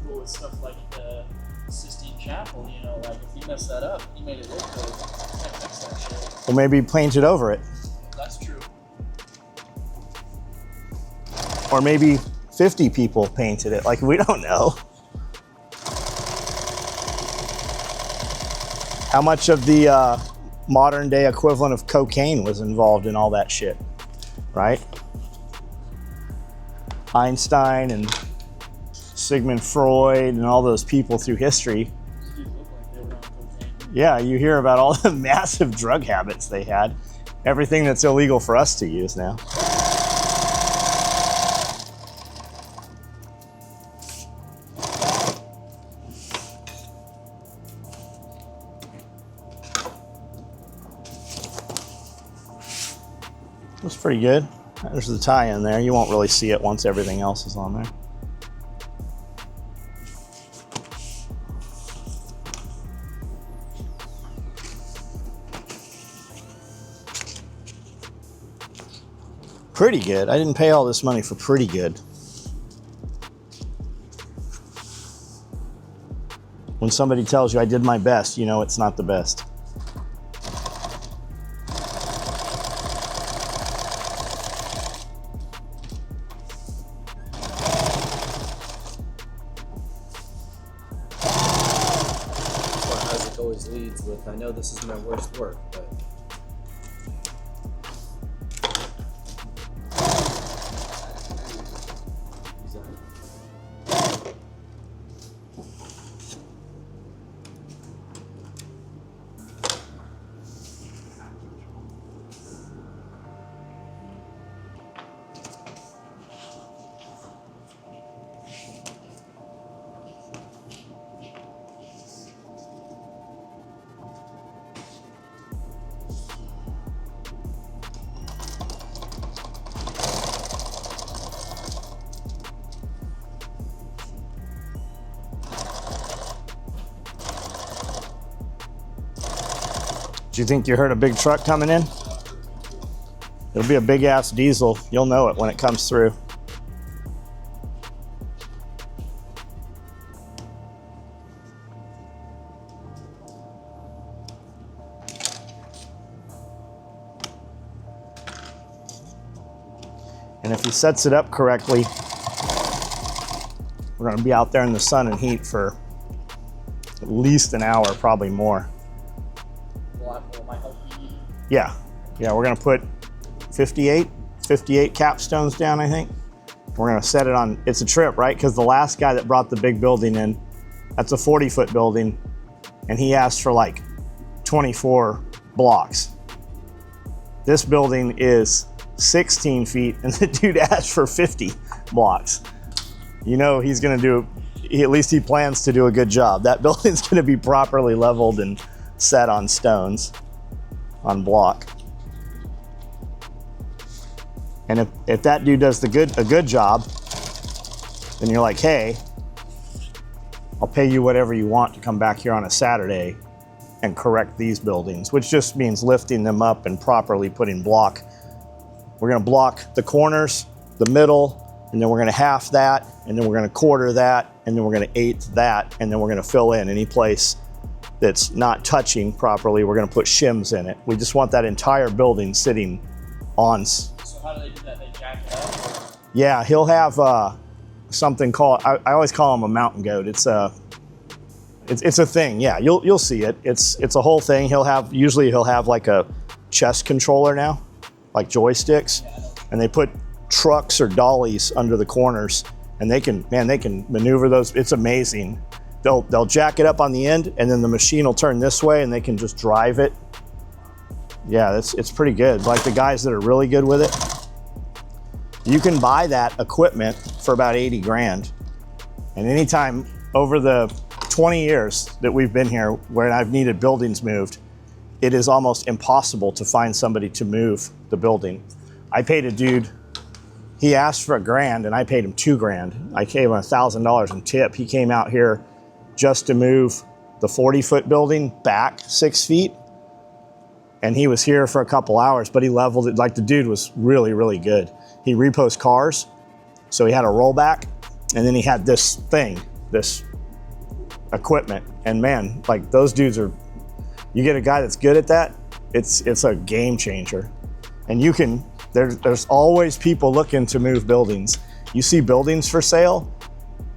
Cool with stuff like the Sistine Chapel, you know, like if you mess that up, you made it look good. You can't fix that shit. Or maybe painted over it. That's true. Or maybe 50 people painted it. Like, we don't know. How much of the modern day equivalent of cocaine was involved in all that shit, right? Einstein and Sigmund Freud and all those people through history. These dudes look like they were on cocaine. Yeah, you hear about all the massive drug habits they had. Everything that's illegal for us to use now. That's pretty good. There's the tie in there. You won't really see it once everything else is on there. Pretty good. I didn't pay all this money for pretty good. When somebody tells you I did my best, you know it's not the best. What Isaac always leads with, I know this is my worst work, but Do you think you heard a big truck coming in? It'll be a big ass diesel. You'll know it when it comes through. And if he sets it up correctly, we're going to be out there in the sun and heat for at least an hour, probably more. Will my help be? Yeah, we're gonna put 58 capstones down, I think. We're gonna set it on, it's a trip, right? Because the last guy that brought the big building in, that's a 40-foot building, and he asked for like 24 blocks. This building is 16 feet, and the dude asked for 50 blocks. You know he's gonna do, at least he plans to do a good job. That building's gonna be properly leveled and set on stones, on block. And if that dude does a good job, then you're like, hey, I'll pay you whatever you want to come back here on a Saturday and correct these buildings, which just means lifting them up and properly putting block. We're gonna block the corners, the middle, and then we're gonna half that, and then we're gonna quarter that, and then we're gonna eighth that, and then we're gonna fill in any place that's not touching properly. We're gonna put shims in it. We just want that entire building sitting on. So how do they do that? They jack it up? Or? Yeah, he'll have something called, I always call him a mountain goat. It's a thing, yeah, you'll see it. It's a whole thing. Usually he'll have like a chest controller now, like joysticks, and they put trucks or dollies under the corners, and they can maneuver those. It's amazing. They'll jack it up on the end, and then the machine will turn this way, and they can just drive it. Yeah, it's pretty good. Like the guys that are really good with it, you can buy that equipment for about 80 grand. And anytime over the 20 years that we've been here where I've needed buildings moved, it is almost impossible to find somebody to move the building. I paid a dude, he asked for $1,000 and I paid him $2,000. I gave him $1,000 in tip. He came out here just to move the 40-foot building back 6 feet. And he was here for a couple hours, but he leveled it. Like the dude was really, really good. He reposts cars So he had a rollback, and then he had this thing, this equipment. And man, like those dudes are, you get a guy that's good at that, it's a game changer. And you can, there's always people looking to move buildings. You see buildings for sale,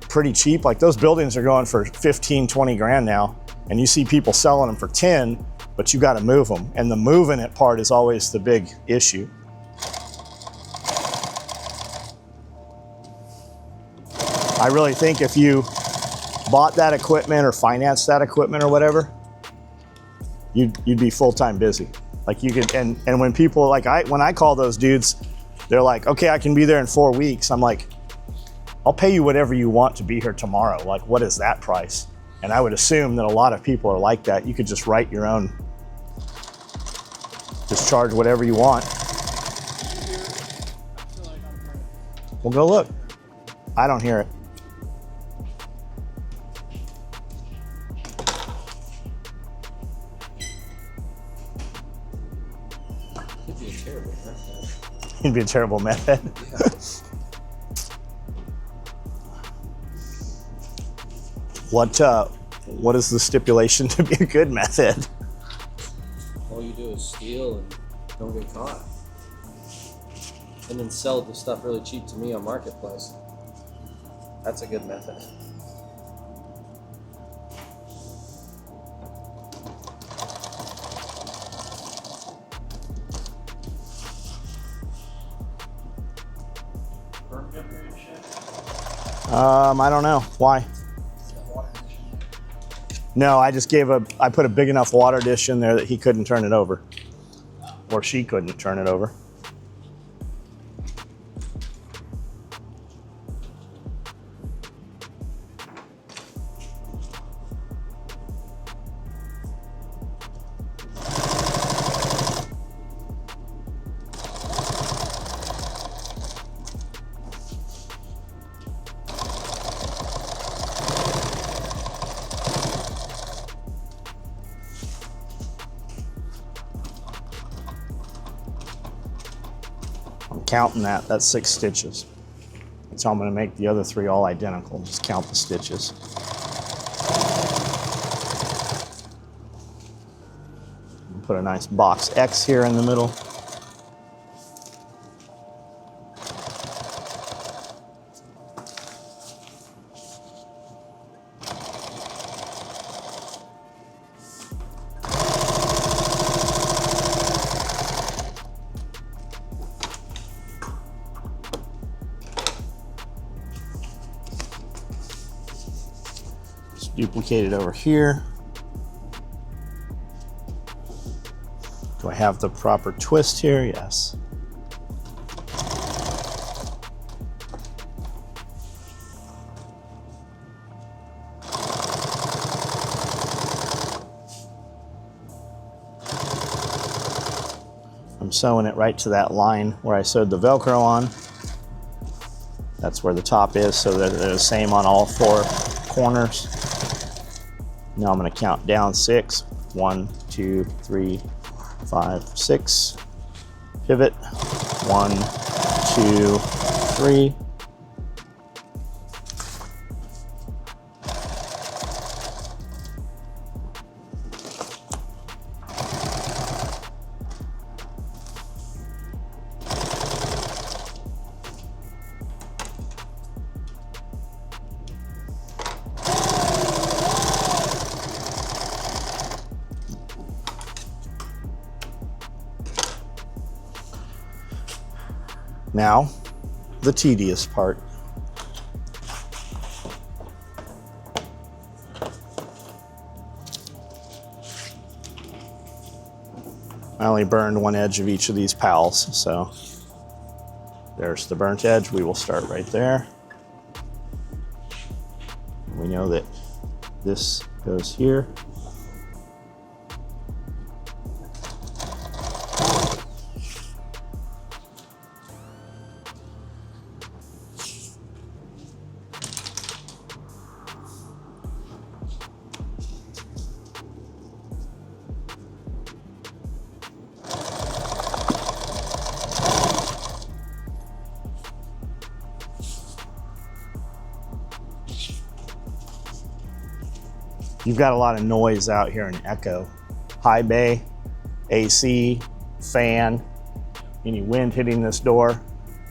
pretty cheap. Like those buildings are going for 15, 20 grand now. And you see people selling them for 10, but you got to move them. And the moving it part is always the big issue. I really think if you bought that equipment or financed that equipment or whatever, you'd be full-time busy. Like you could, and when people like when I call those dudes, they're like, okay, I can be there in 4 weeks. I'm like, I'll pay you whatever you want to be here tomorrow. Like, what is that price? And I would assume that a lot of people are like that. You could just write your own, just charge whatever you want. Well, go look. I don't hear it. It'd be a terrible method. It'd be a terrible method. What is the stipulation to be a good method? All you do is steal and don't get caught. And then sell the stuff really cheap to me on Marketplace. That's a good method. I don't know. Why? No, I just I put a big enough water dish in there that he couldn't turn it over. Or she couldn't turn it over. Counting that's 6 stitches. So I'm going to make the other 3 all identical. Just count the stitches. Put a nice box X here in the middle. Duplicate it over here. Do I have the proper twist here? Yes. I'm sewing it right to that line where I sewed the Velcro on. That's where the top is, so that they're the same on all 4 corners. Now I'm going to count down 6. 1, 2, 3, 5, 6. Pivot. 1, 2, 3. Now, the tedious part. I only burned 1 edge of each of these pals, so there's the burnt edge. We will start right there. We know that this goes here. You've got a lot of noise out here in Echo. High bay, AC, fan, any wind hitting this door.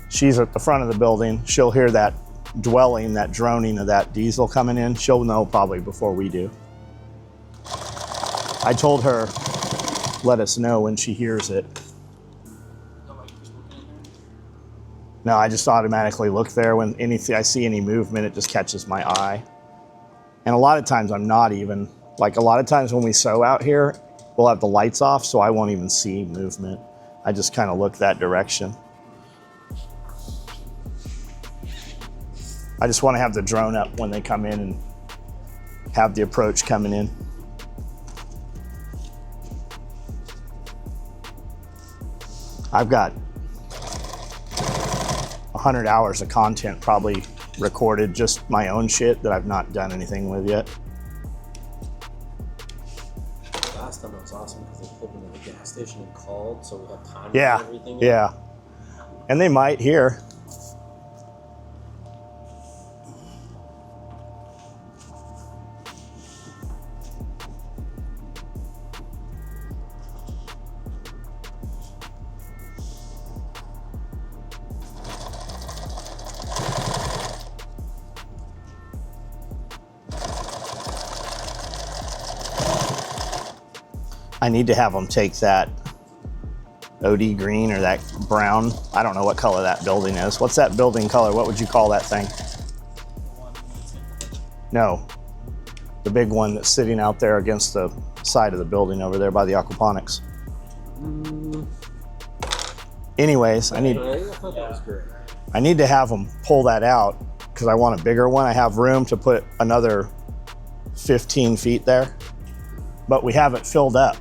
She's at the front of the building. She'll hear that dwelling, that droning of that diesel coming in. She'll know probably before we do. I told her, let us know when she hears it. No, I just automatically look there when I see any movement, it just catches my eye. And a lot of times I'm not even, like a lot of times when we sew out here, we'll have the lights off, so I won't even see movement. I just kind of look that direction. I just want to have the drone up when they come in and have the approach coming in. I've got 100 hours of content probably recorded, just my own shit that I've not done anything with yet. Last time it was awesome because they pulled into the gas station and called, so we had time Yeah, for everything. yeah. And they might hear. I need to have them take that OD green or that brown. I don't know what color that building is. What's that building color? What would you call that thing? No, the big one that's sitting out there against the side of the building over there by the aquaponics. Anyways, I thought that was great. need to have them pull that out because I want a bigger one. I have room to put another 15 feet there, but we have it filled up.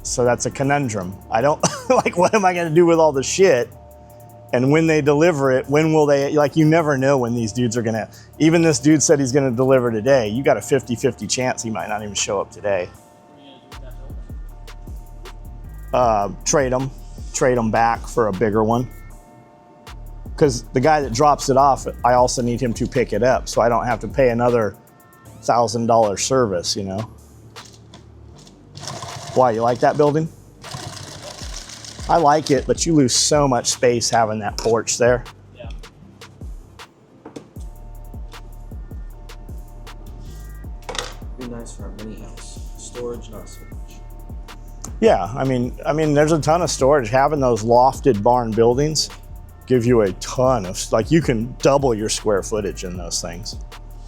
So that's a conundrum. I don't, like, what am I gonna do with all the shit? And when they deliver it, when will they, like, you never know when these dudes are gonna, even this dude said he's gonna deliver today. You got a 50-50 chance he might not even show up today. Trade them back for a bigger one. Because the guy that drops it off, I also need him to pick it up, so I don't have to pay another $1,000 service, you know? Why, you like that building? I like it, but you lose so much space having that porch there. Yeah. Be nice for a mini house. Storage, not so much. Yeah, I mean, there's a ton of storage. Having those lofted barn buildings give you a ton of, like, you can double your square footage in those things.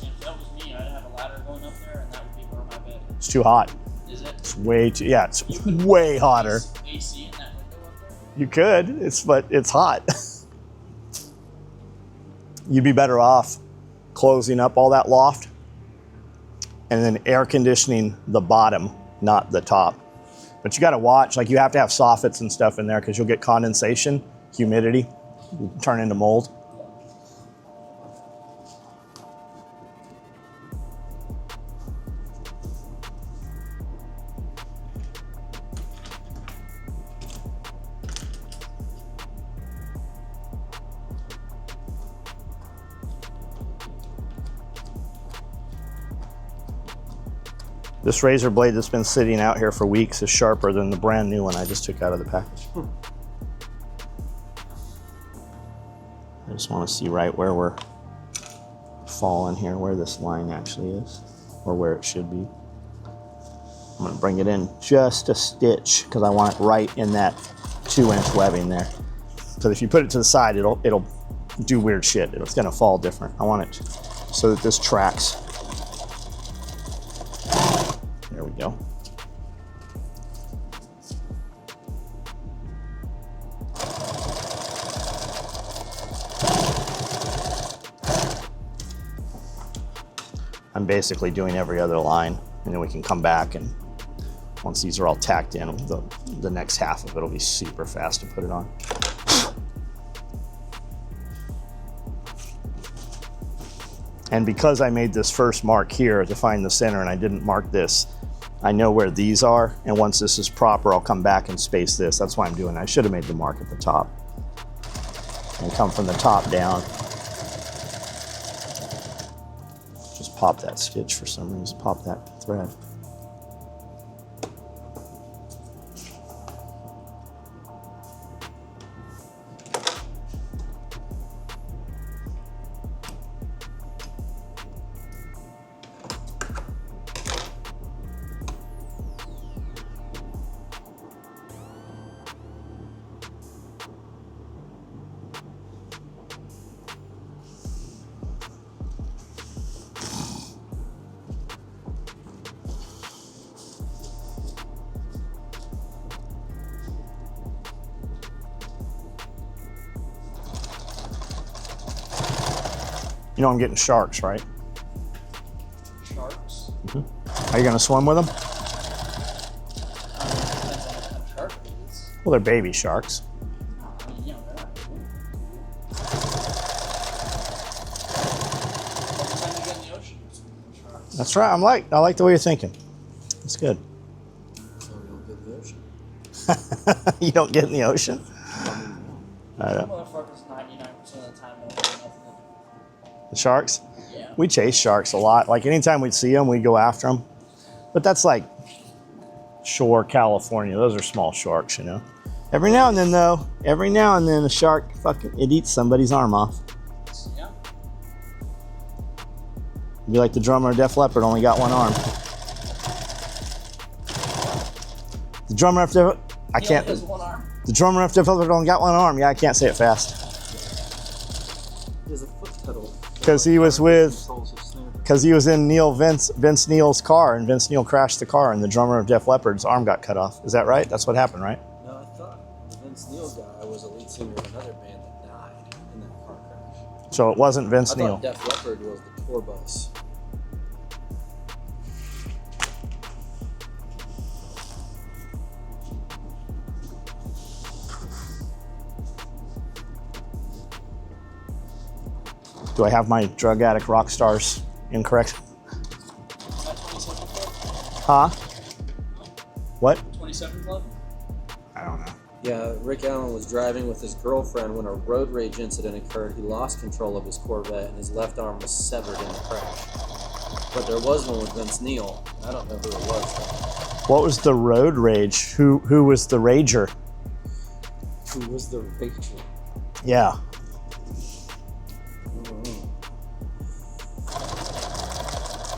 And if that was me, I'd have a ladder going up there, and that would be where my bed. It's too hot. Is it? It's way too, yeah, it's way hotter. AC in that window up there? You could, but it's hot. You'd be better off closing up all that loft and then air conditioning the bottom, not the top. But you got to watch, like, you have to have soffits and stuff in there because you'll get condensation, humidity, turn into mold. This razor blade that's been sitting out here for weeks is sharper than the brand new one I just took out of the package. I just want to see right where we're falling here, where this line actually is, or where it should be. I'm going to bring it in just a stitch because I want it right in that 2-inch webbing there. So if you put it to the side, it'll do weird shit. It's going to fall different. I want it so that this tracks. There we go. I'm basically doing every other line, and then we can come back, and once these are all tacked in, the next half of it will be super fast to put it on. And because I made this first mark here to find the center and I didn't mark this, I know where these are, and once this is proper, I'll come back and space this. That's why I'm doing it. I should have made the mark at the top. And come from the top down. Just pop that stitch for some reason. Pop that thread. You know I'm getting sharks, right? Sharks? Are you gonna swim with them? Depends on what kind of shark it is. Well, they're baby sharks. I mean, you know, they're not cool. Every time you get in the ocean, you're swimming with sharks. That's right. I like the way you're thinking. That's good. So we don't get in the ocean. You don't get in the ocean? I don't. Motherfuckers 99% of the time don't have nothing to do. The sharks? Yeah. We chase sharks a lot. Like anytime we'd see them, we'd go after them. But that's like shore California. Those are small sharks, you know. Every now and then, though, a shark it eats somebody's arm off. Yeah. It'd be like the drummer of Def Leppard only got one arm. The drummer of Def He only has one arm. The drummer of Def Leppard only got one arm. Yeah, I can't say it fast. He has a foot pedal. Because he was with, Controls his snare. because he was in Vince Neil's car, and Vince Neil crashed the car, and the drummer of Def Leppard's arm got cut off. Is that right? That's what happened, right? No, I thought the Vince Neil guy was a lead singer of another band that died in that car crash. So it wasn't Vince I Neil. thought Def Leppard was the tour bus. Do I have my drug addict rock stars incorrect? Is that 27 Club? Huh? What? 27 Club? I don't know. Yeah, Rick Allen was driving with his girlfriend when a road rage incident occurred. He lost control of his Corvette and his left arm was severed in the crash. But there was one with Vince Neil. I don't know who it was though. What was the road rage? Who was the rager? Who was the rager? Yeah.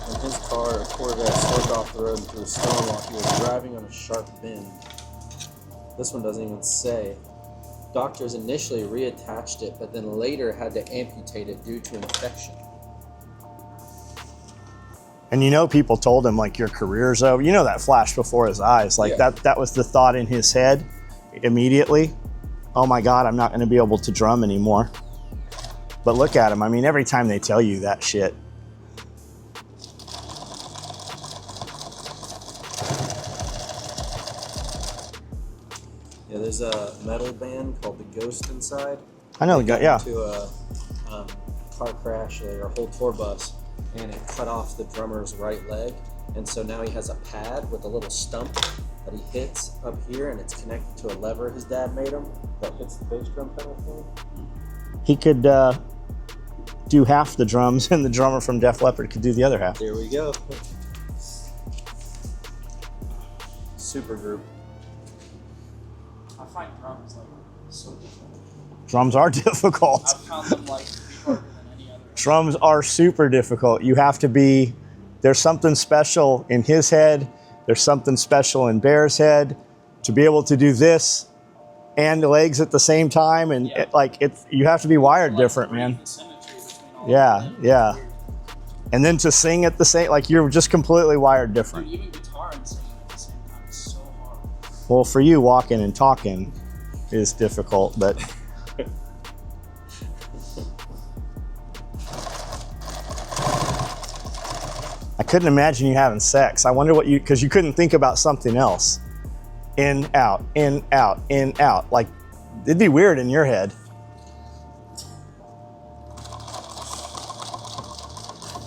In his car, a Corvette swerved off the road and threw a stone while he was driving on a sharp bend. This one doesn't even say. Doctors initially reattached it, but then later had to amputate it due to infection. And you know, people told him like your career's over. You know, that flashed before his eyes. Like Yeah. that was the thought in his head immediately. Oh my God, I'm not going to be able to drum anymore. But look at him. I mean, every time they tell you that shit. Yeah, there's a metal band called The Ghost Inside. I know the guy. Yeah. To a car crash, their whole tour bus, and it cut off the drummer's right leg, and so now he has a pad with a little stump that he hits up here, and it's connected to a lever his dad made him that hits the bass drum pedal thing. He could do half the drums, and the drummer from Def Leppard could do the other half. There we go. Super group. I find drums like so difficult. Drums are difficult. I've found them like to be harder than any other. Drums are super difficult. You have to be, there's something special in his head. There's something special in Bear's head to be able to do this and the legs at the same time. And Yeah. you have to be wired Like, different, reading man. the symmetry between all Yeah, of them. yeah. And then to sing at the same, like you're just completely wired different. Dude, even guitar and singing at the same time is so hard. Well, for you, walking and talking is difficult, but I couldn't imagine you having sex. I wonder what because you couldn't think about something else. In, out, in, out, in, out. Like, it'd be weird in your head.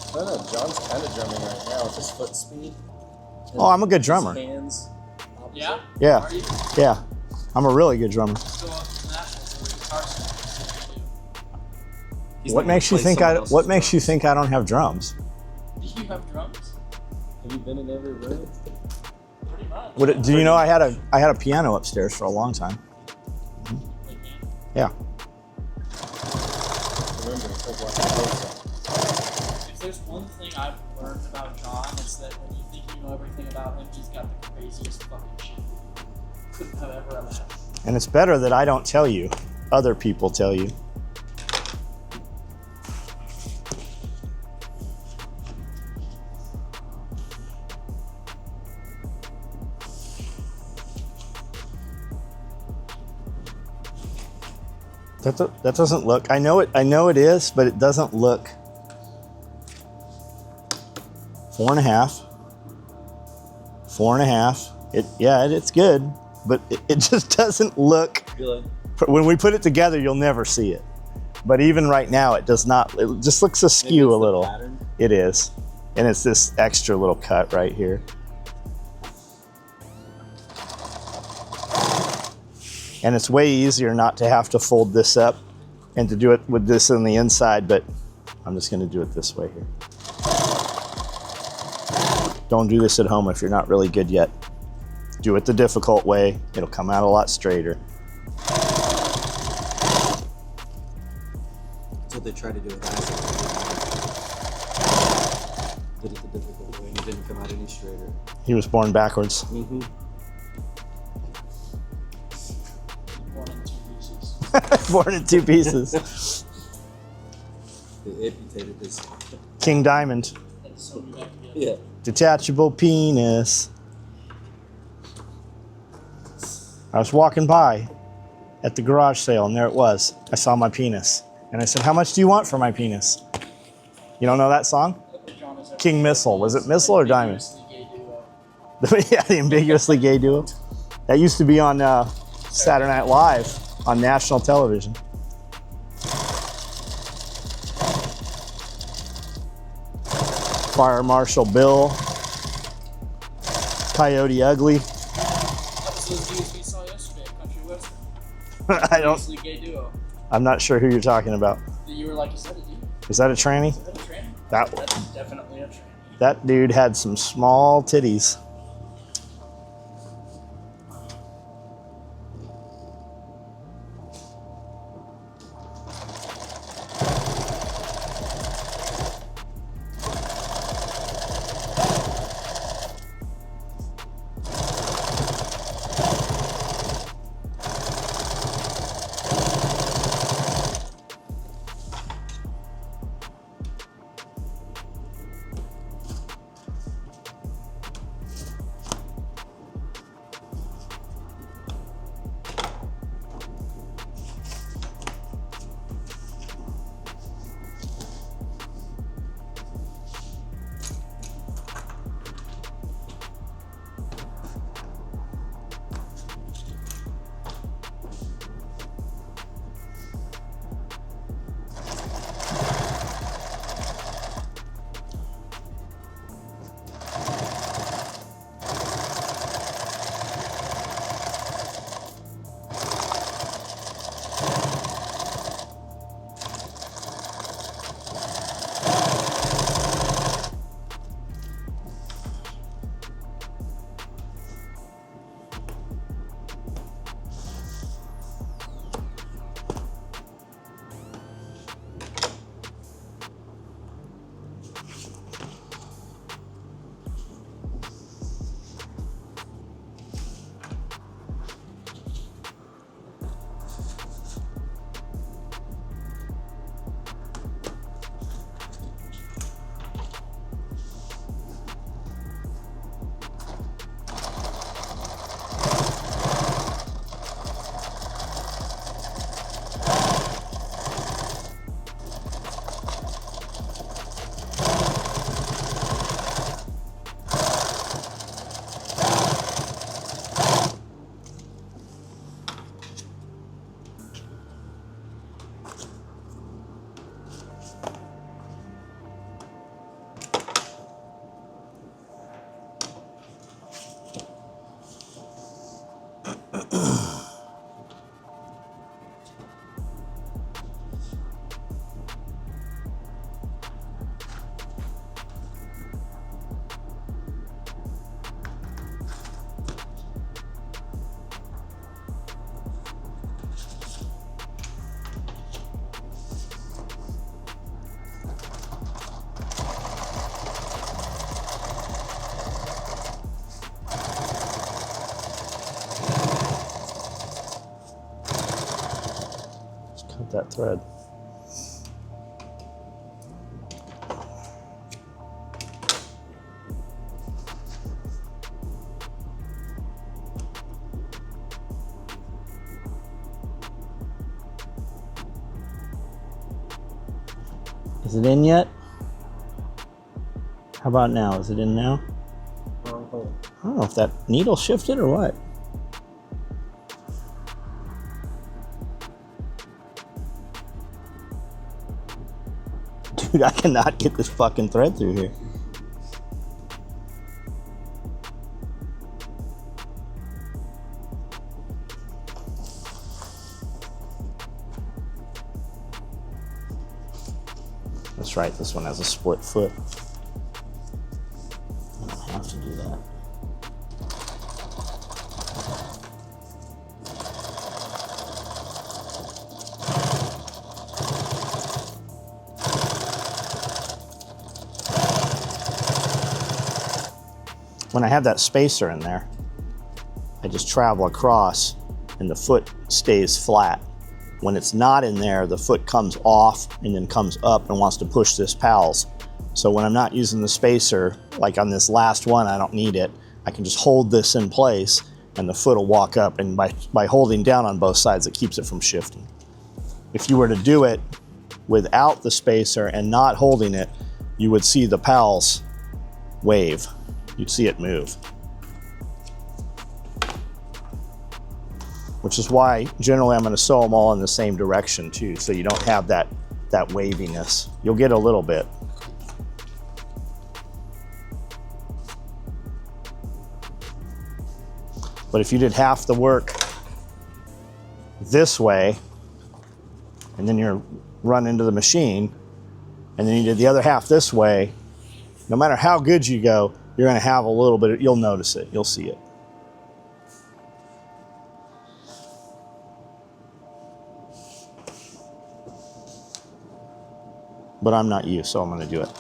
I don't know, John's kind of drumming right now with his foot speed. And Oh, I'm a good his drummer. hands opposite. Yeah? Yeah, Are you? yeah. I'm a really good drummer. Let's go up to nationals with a guitar solo. He's What not gonna makes you play think someone else's What makes you drums. think I don't have drums? you have drums? Have you been in every room? Pretty much. Do you know I had a piano upstairs for a long time? Like, Yeah. Remember, it's like watching Mozart. if there's one thing I've learned about John, it's that when you think you know everything about him, he's got the craziest fucking shit you couldn't have ever imagined. And it's better that I don't tell you. Other people tell you. That doesn't look. I know it is, but it doesn't look. 4.5. 4.5. It's good, but it just doesn't look. Really? When we put it together, you'll never see it. But even right now, it does not. It just looks askew a little. Pattern. It is, and it's this extra little cut right here. And it's way easier not to have to fold this up and to do it with this on the inside, but I'm just going to do it this way here. Don't do this at home if you're not really good yet. Do it the difficult way. It'll come out a lot straighter. That's what they try to do with Isaac. Did it the difficult way and it didn't come out any straighter. He was born backwards. Mm-hmm. Born in 2 pieces. Born in 2 pieces. They amputated his. King Diamond. And so we back together. Yeah. Detachable penis. I was walking by at the garage sale, and there it was. I saw my penis. And I said, how much do you want for my penis? You don't know that song? John is King Missile. Was it Missile or Diamond? ambiguously gay duo. Yeah, the ambiguously gay duo. That used to be on Saturday Night Live on national television. Fire Marshal Bill. Coyote Ugly. That was those dudes we saw yesterday at Country Western. I don't. Ambiguously gay duo. I'm not sure who you're talking about. That you were like, is that a dude? Is that a tranny? Is that a tranny? That That's definitely a tranny. that dude had some small titties. that thread. Is it in yet? How about now? Is it in now? I don't know if that needle shifted or what. Dude, I cannot get this fucking thread through here. That's right, this one has a split foot. I don't have to do that. When I have that spacer in there, I just travel across and the foot stays flat. When it's not in there, the foot comes off and then comes up and wants to push this pals. So when I'm not using the spacer, like on this last one, I don't need it. I can just hold this in place and the foot will walk up, and by holding down on both sides, it keeps it from shifting. If you were to do it without the spacer and not holding it, you would see the pals wave. You'd see it move. Which is why generally I'm going to sew them all in the same direction too, so you don't have that waviness. You'll get a little bit. But if you did half the work this way, and then you're run into the machine, and then you did the other half this way, no matter how good you go, you're going to have a little bit, you'll notice it, you'll see it. But I'm not you, so I'm going to do it.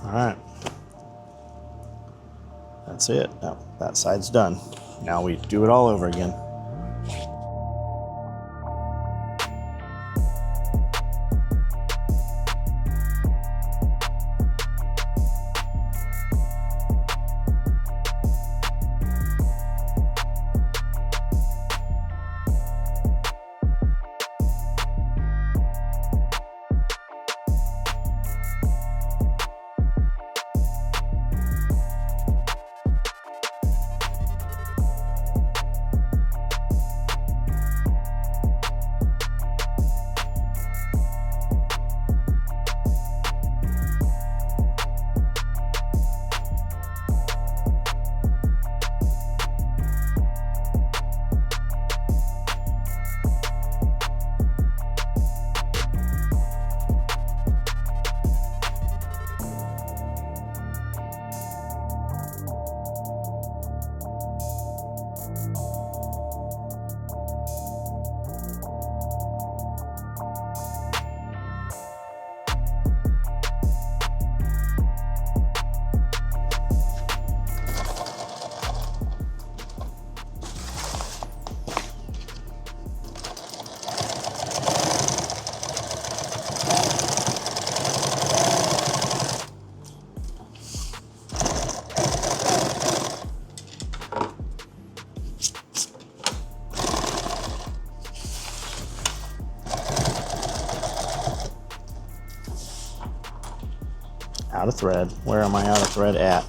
All right, that's it. Now, that side's done. Now we do it all over again. Out of thread. Where am I out of thread at?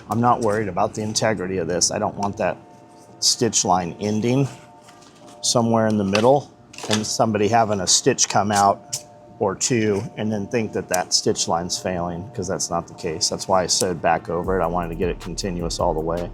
I'm not worried about the integrity of this. I don't want that stitch line ending somewhere in the middle and somebody having a stitch come out or two and then think that that stitch line's failing, because that's not the case. That's why I sewed back over it. I wanted to get it continuous all the way.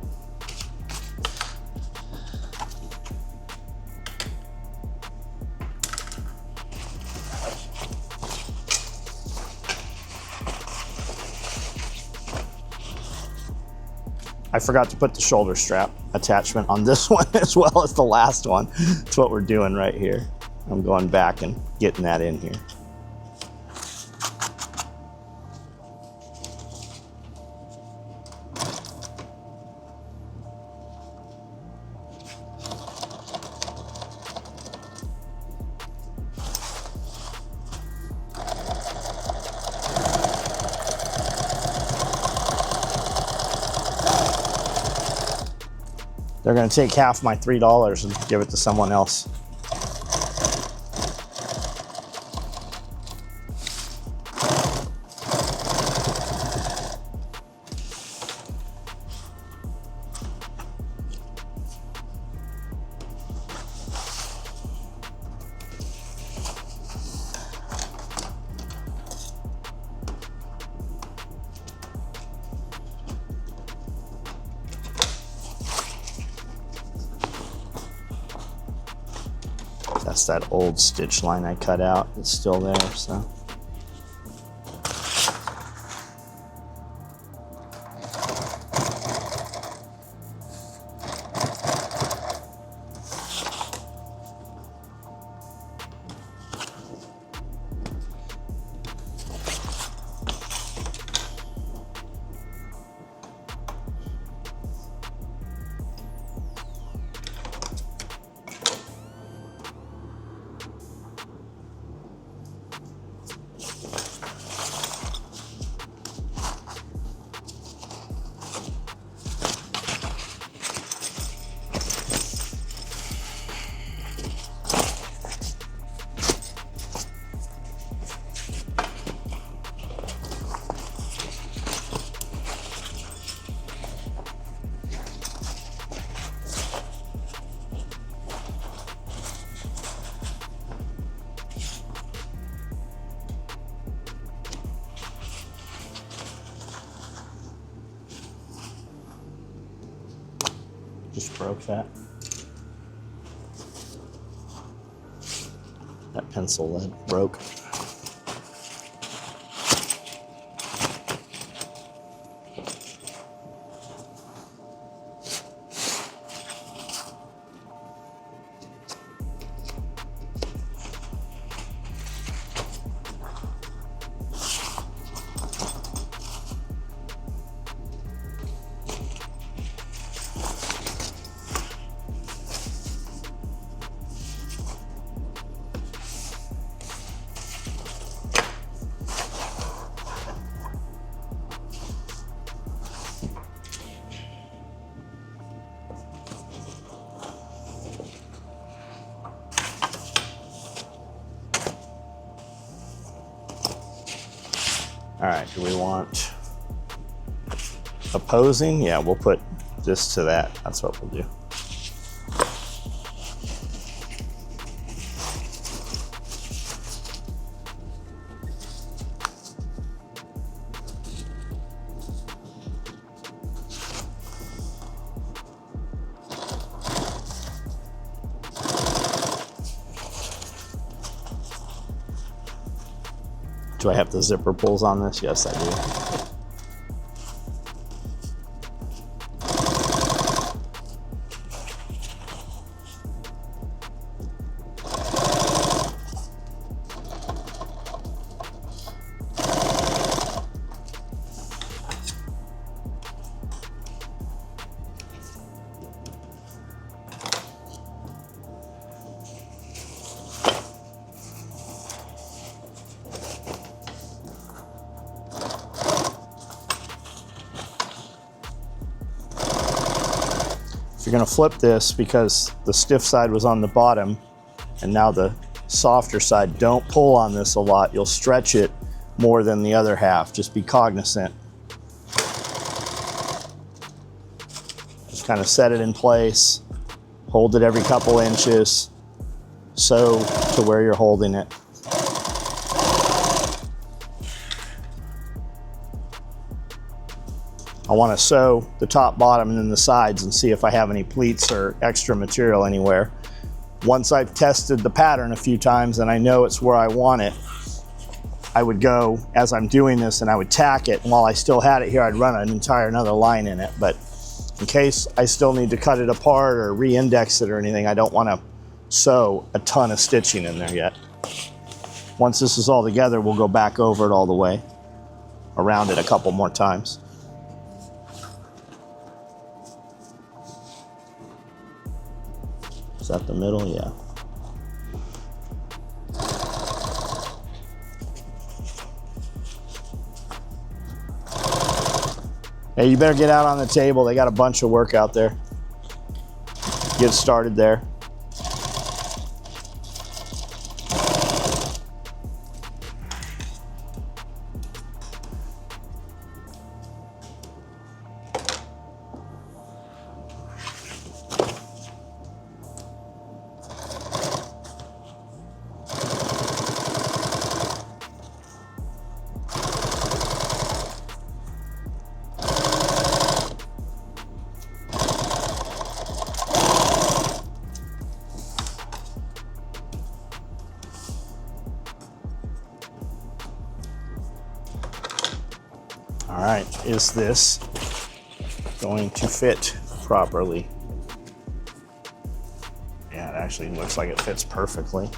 I forgot to put the shoulder strap attachment on this one as well as the last one. That's what we're doing right here. I'm going back and getting that in here. They're gonna take half my $3 and give it to someone else. That's that old stitch line I cut out. It's still there, so. Just broke that. That pencil lead broke. All right, do we want opposing? Yeah, we'll put this to that. That's what we'll do. Do I have the zipper pulls on this? Yes, I do. You're going to flip this because the stiff side was on the bottom and now the softer side. Don't pull on this a lot. You'll stretch it more than the other half. Just be cognizant. Just kind of set it in place, hold it every couple inches, sew to where you're holding it. I want to sew the top, bottom, and then the sides and see if I have any pleats or extra material anywhere. Once I've tested the pattern a few times and I know it's where I want it, I would go, as I'm doing this, and I would tack it. And while I still had it here, I'd run an entire another line in it. But in case I still need to cut it apart or re-index it or anything, I don't want to sew a ton of stitching in there yet. Once this is all together, we'll go back over it all the way, around it a couple more times. Is that the middle? Yeah. Hey, you better get out on the table. They got a bunch of work out there. Get started there. All right, is this going to fit properly? Yeah, it actually looks like it fits perfectly.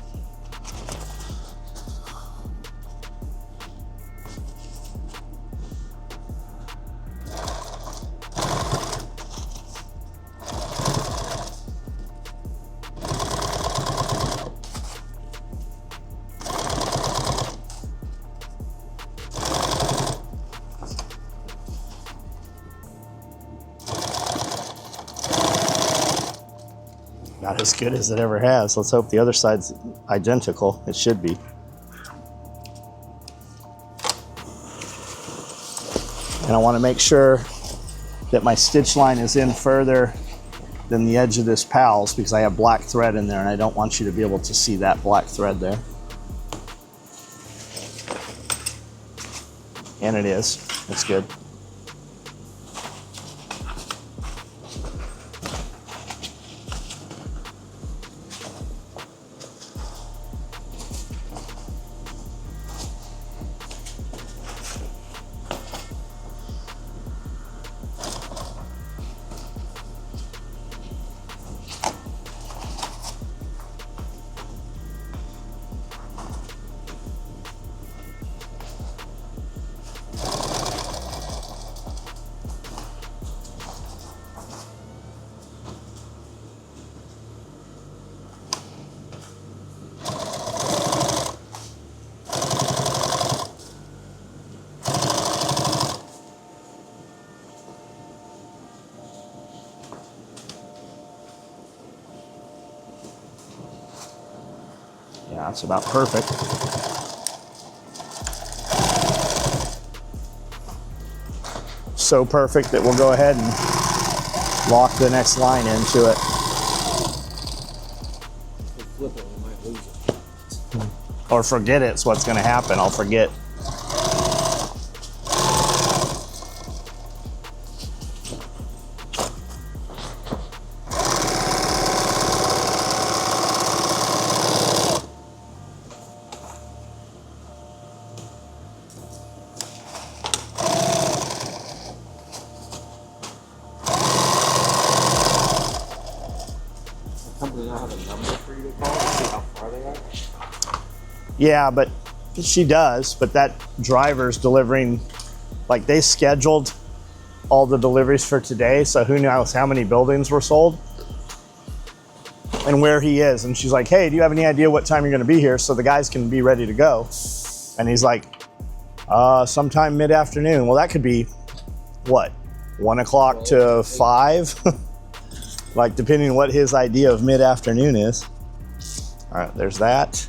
Not as good as it ever has. Let's hope the other side's identical. It should be. And I want to make sure that my stitch line is in further than the edge of this PALS because I have black thread in there and I don't want you to be able to see that black thread there. And it is. It's good. Yeah, it's about perfect. So perfect that we'll go ahead and lock the next line into it. Flip it, we might lose it. Or forget it, it's what's going to happen. I'll forget. Company not have a number for you to call to see how far they are? Yeah, but she does. But that driver's delivering, like they scheduled all the deliveries for today. So who knows how many buildings were sold and where he is. And she's like, hey, do you have any idea what time you're going to be here so the guys can be ready to go? And he's like, sometime mid-afternoon. Well, that could be what? 1 o'clock to 5? Like depending on what his idea of mid-afternoon is. All right, there's that.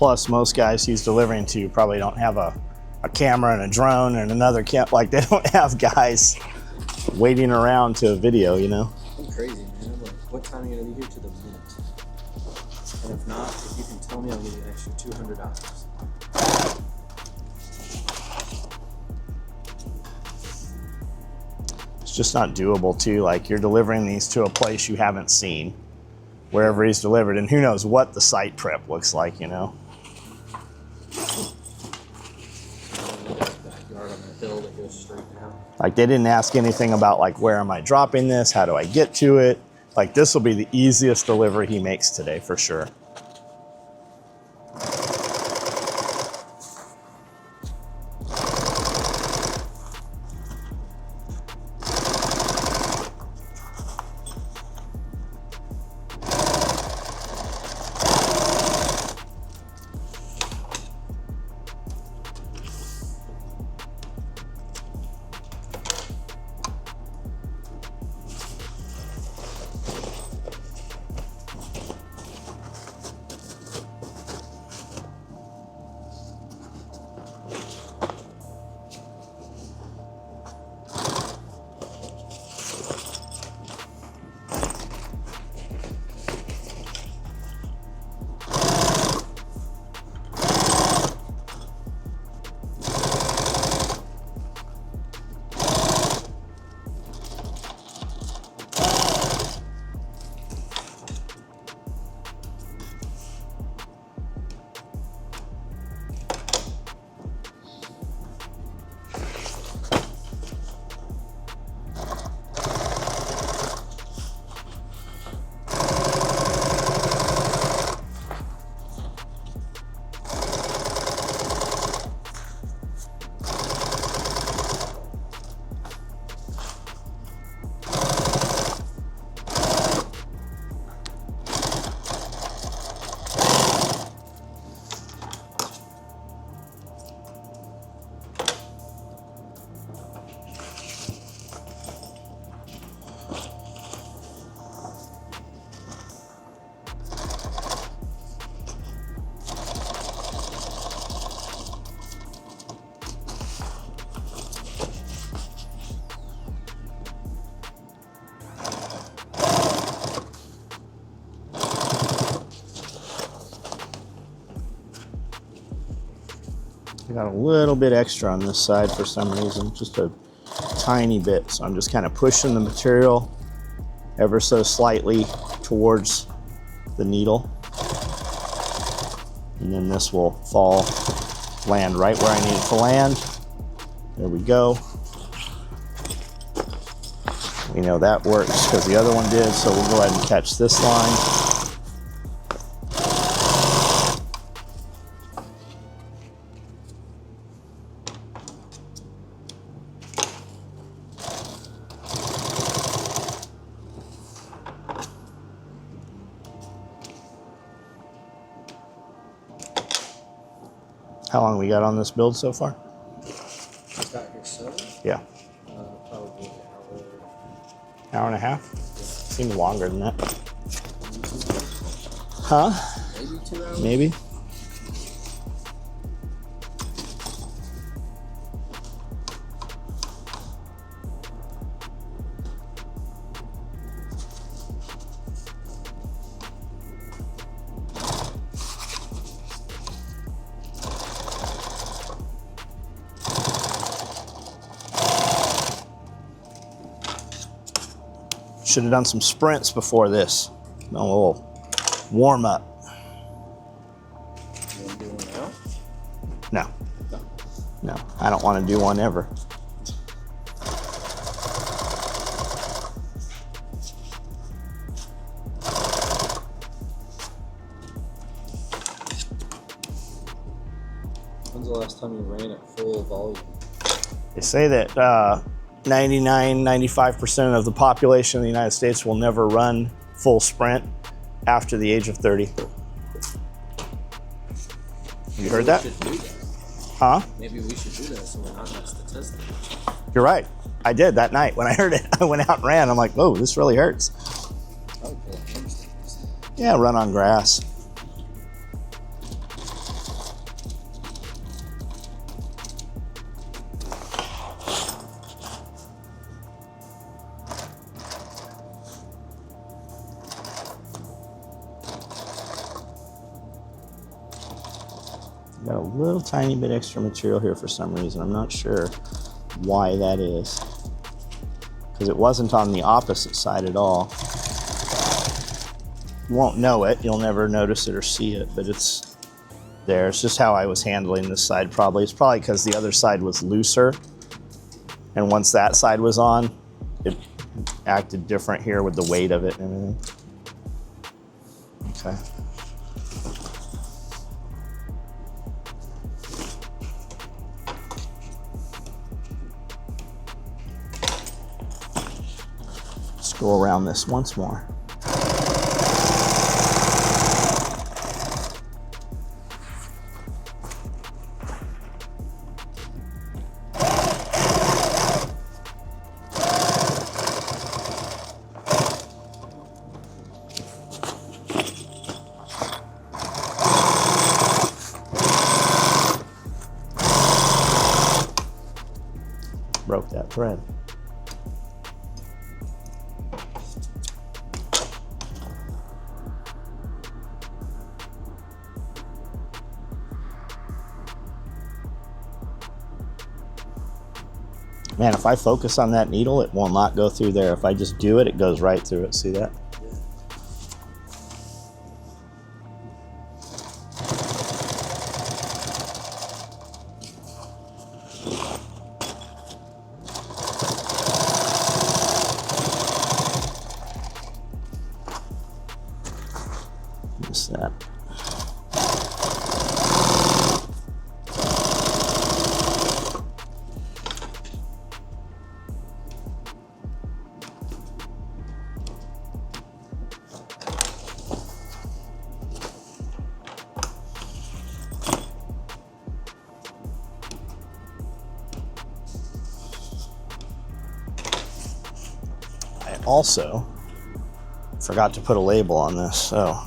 Plus, most guys he's delivering to probably don't have a camera and a drone and another like they don't have guys waiting around to video, you know? I'm crazy, man. I'm like, what time are you gonna be here to the minute? And if not, if you can tell me, I'll give you an extra $200. It's just not doable too. Like you're delivering these to a place you haven't seen, wherever he's delivered, and who knows what the site prep looks like, you know? Backyard on that hill that goes straight down. Like they didn't ask anything about like, where am I dropping this? How do I get to it? Like this will be the easiest delivery he makes today for sure. I got a little bit extra on this side for some reason, just a tiny bit. So I'm just kind of pushing the material ever so slightly towards the needle. And then this will land right where I need it to land. There we go. We know that works because the other one did, so we'll go ahead and catch this line. How long we got on this build so far? Got here 7? Yeah. Probably an Hour and a half? Seemed longer than that. Huh? maybe 2 hours. Maybe. Should have done some sprints before this. A little warm up. You want to do one now? No. No, I don't want to do one ever. When's the last time you ran at full volume? They say that 95% of the population of the United States will never run full sprint after the age of 30. You heard that? We should do that. Huh? Maybe we should do that so we're not that statistic. You're right. I did that night. When I heard it, I went out and ran. I'm like, whoa, this really hurts. I would feel like hamstrings. Yeah, run on grass. Got a little tiny bit extra material here for some reason. I'm not sure why that is. Because it wasn't on the opposite side at all. You won't know it. You'll never notice it or see it, but it's there. It's just how I was handling this side probably. It's probably because the other side was looser. And once that side was on, it acted different here with the weight of it and everything. Okay. Let's go around this once more. Broke that thread. Man, if I focus on that needle, it will not go through there. If I just do it, it goes right through it. See that? Just that. I also forgot to put a label on this, so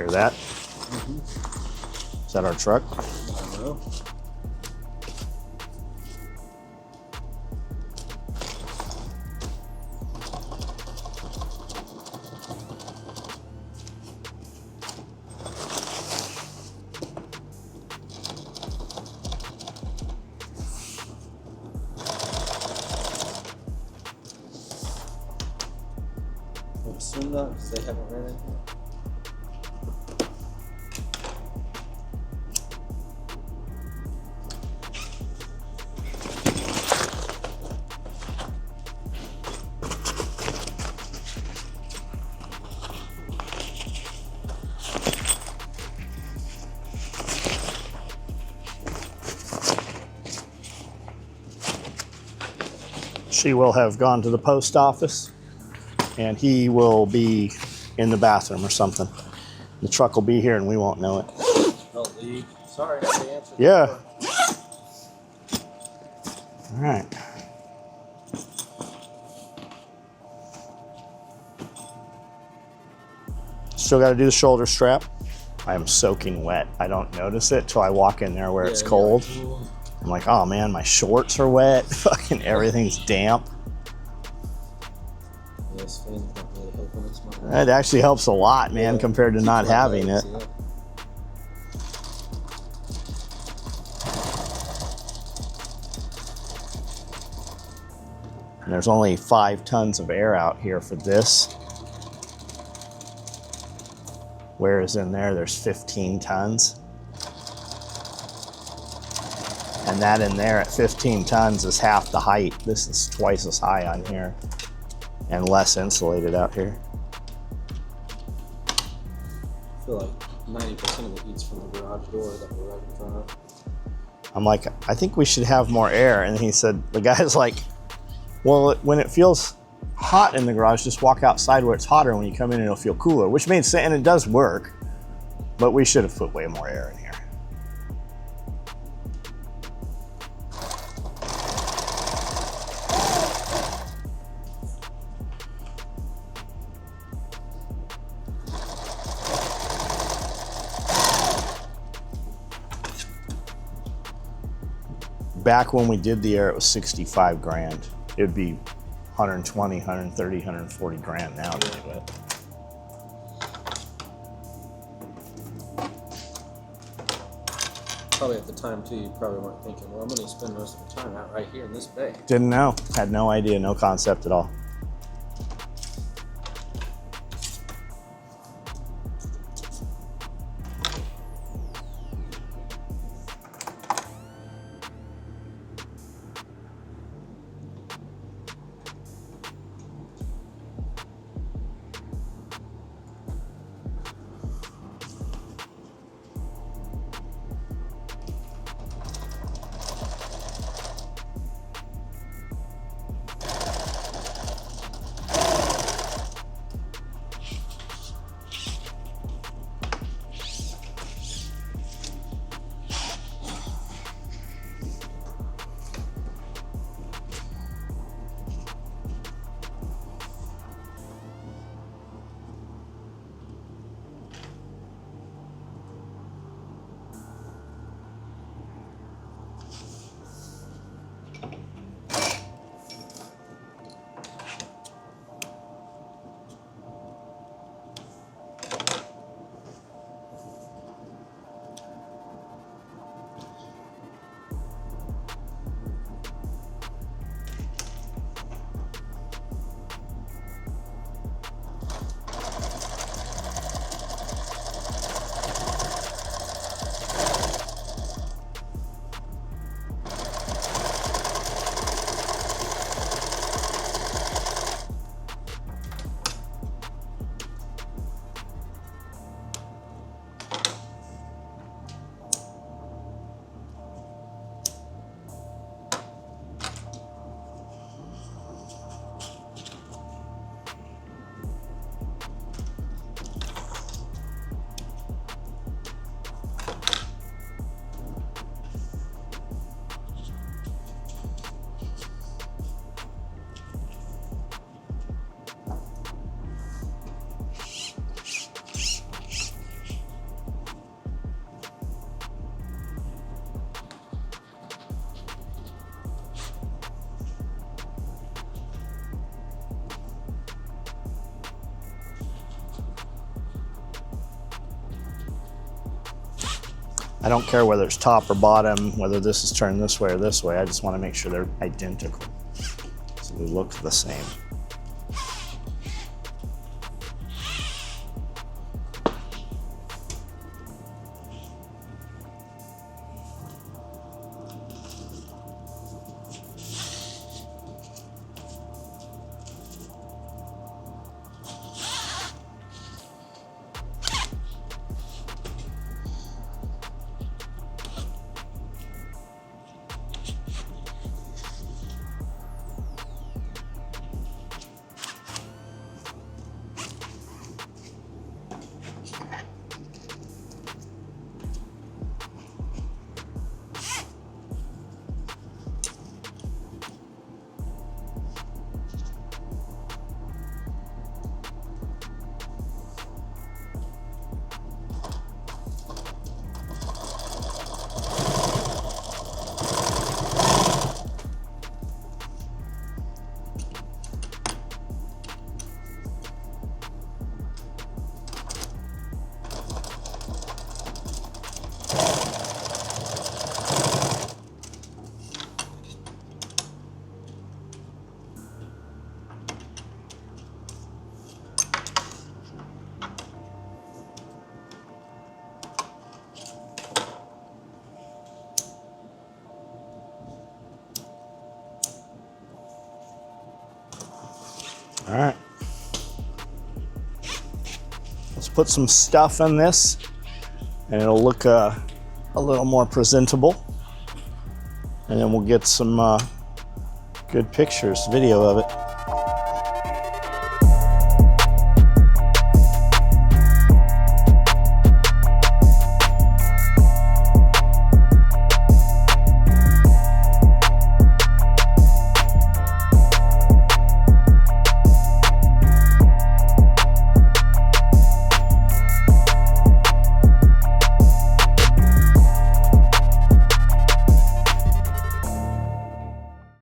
hear that? Is that our truck? I don't know. I assume not, because they haven't ran it yet. She will have gone to the post office and he will be in the bathroom or something. The truck will be here and we won't know it. Don't leave. Sorry, I have to answer. Yeah. All right. Still got to do the shoulder strap. I am soaking wet. I don't notice it till I walk in there where it's cold. I'm like, oh man, my shorts are wet. Fucking everything's damp. Yes, fans don't really help when it's my That actually helps a lot, man, compared to not having it. Yeah. And there's only 5 tons of air out here for this. Whereas in there's 15 tons. And that in there at 15 tons is half the height. This is twice as high on here and less insulated out here. I feel like 90% of it eats from the garage door that we're right in front of. I'm like, I think we should have more air. And he said, the guy's like, well, when it feels hot in the garage, just walk outside where it's hotter. When you come in, it'll feel cooler, which made sense, and it does work, but we should have put way more air in here. back when we did the air, it was 65 grand. It would be 120, 130, 140 grand now to do it. Probably at the time too, you probably weren't thinking, well, I'm going to spend most of the time out right here in this bay. Didn't know. Had no idea, no concept at all. I don't care whether it's top or bottom, whether this is turned this way or this way. I just want to make sure they're identical, so they look the same. All right, let's put some stuff in this and it'll look a little more presentable, and then we'll get some good pictures, video of it.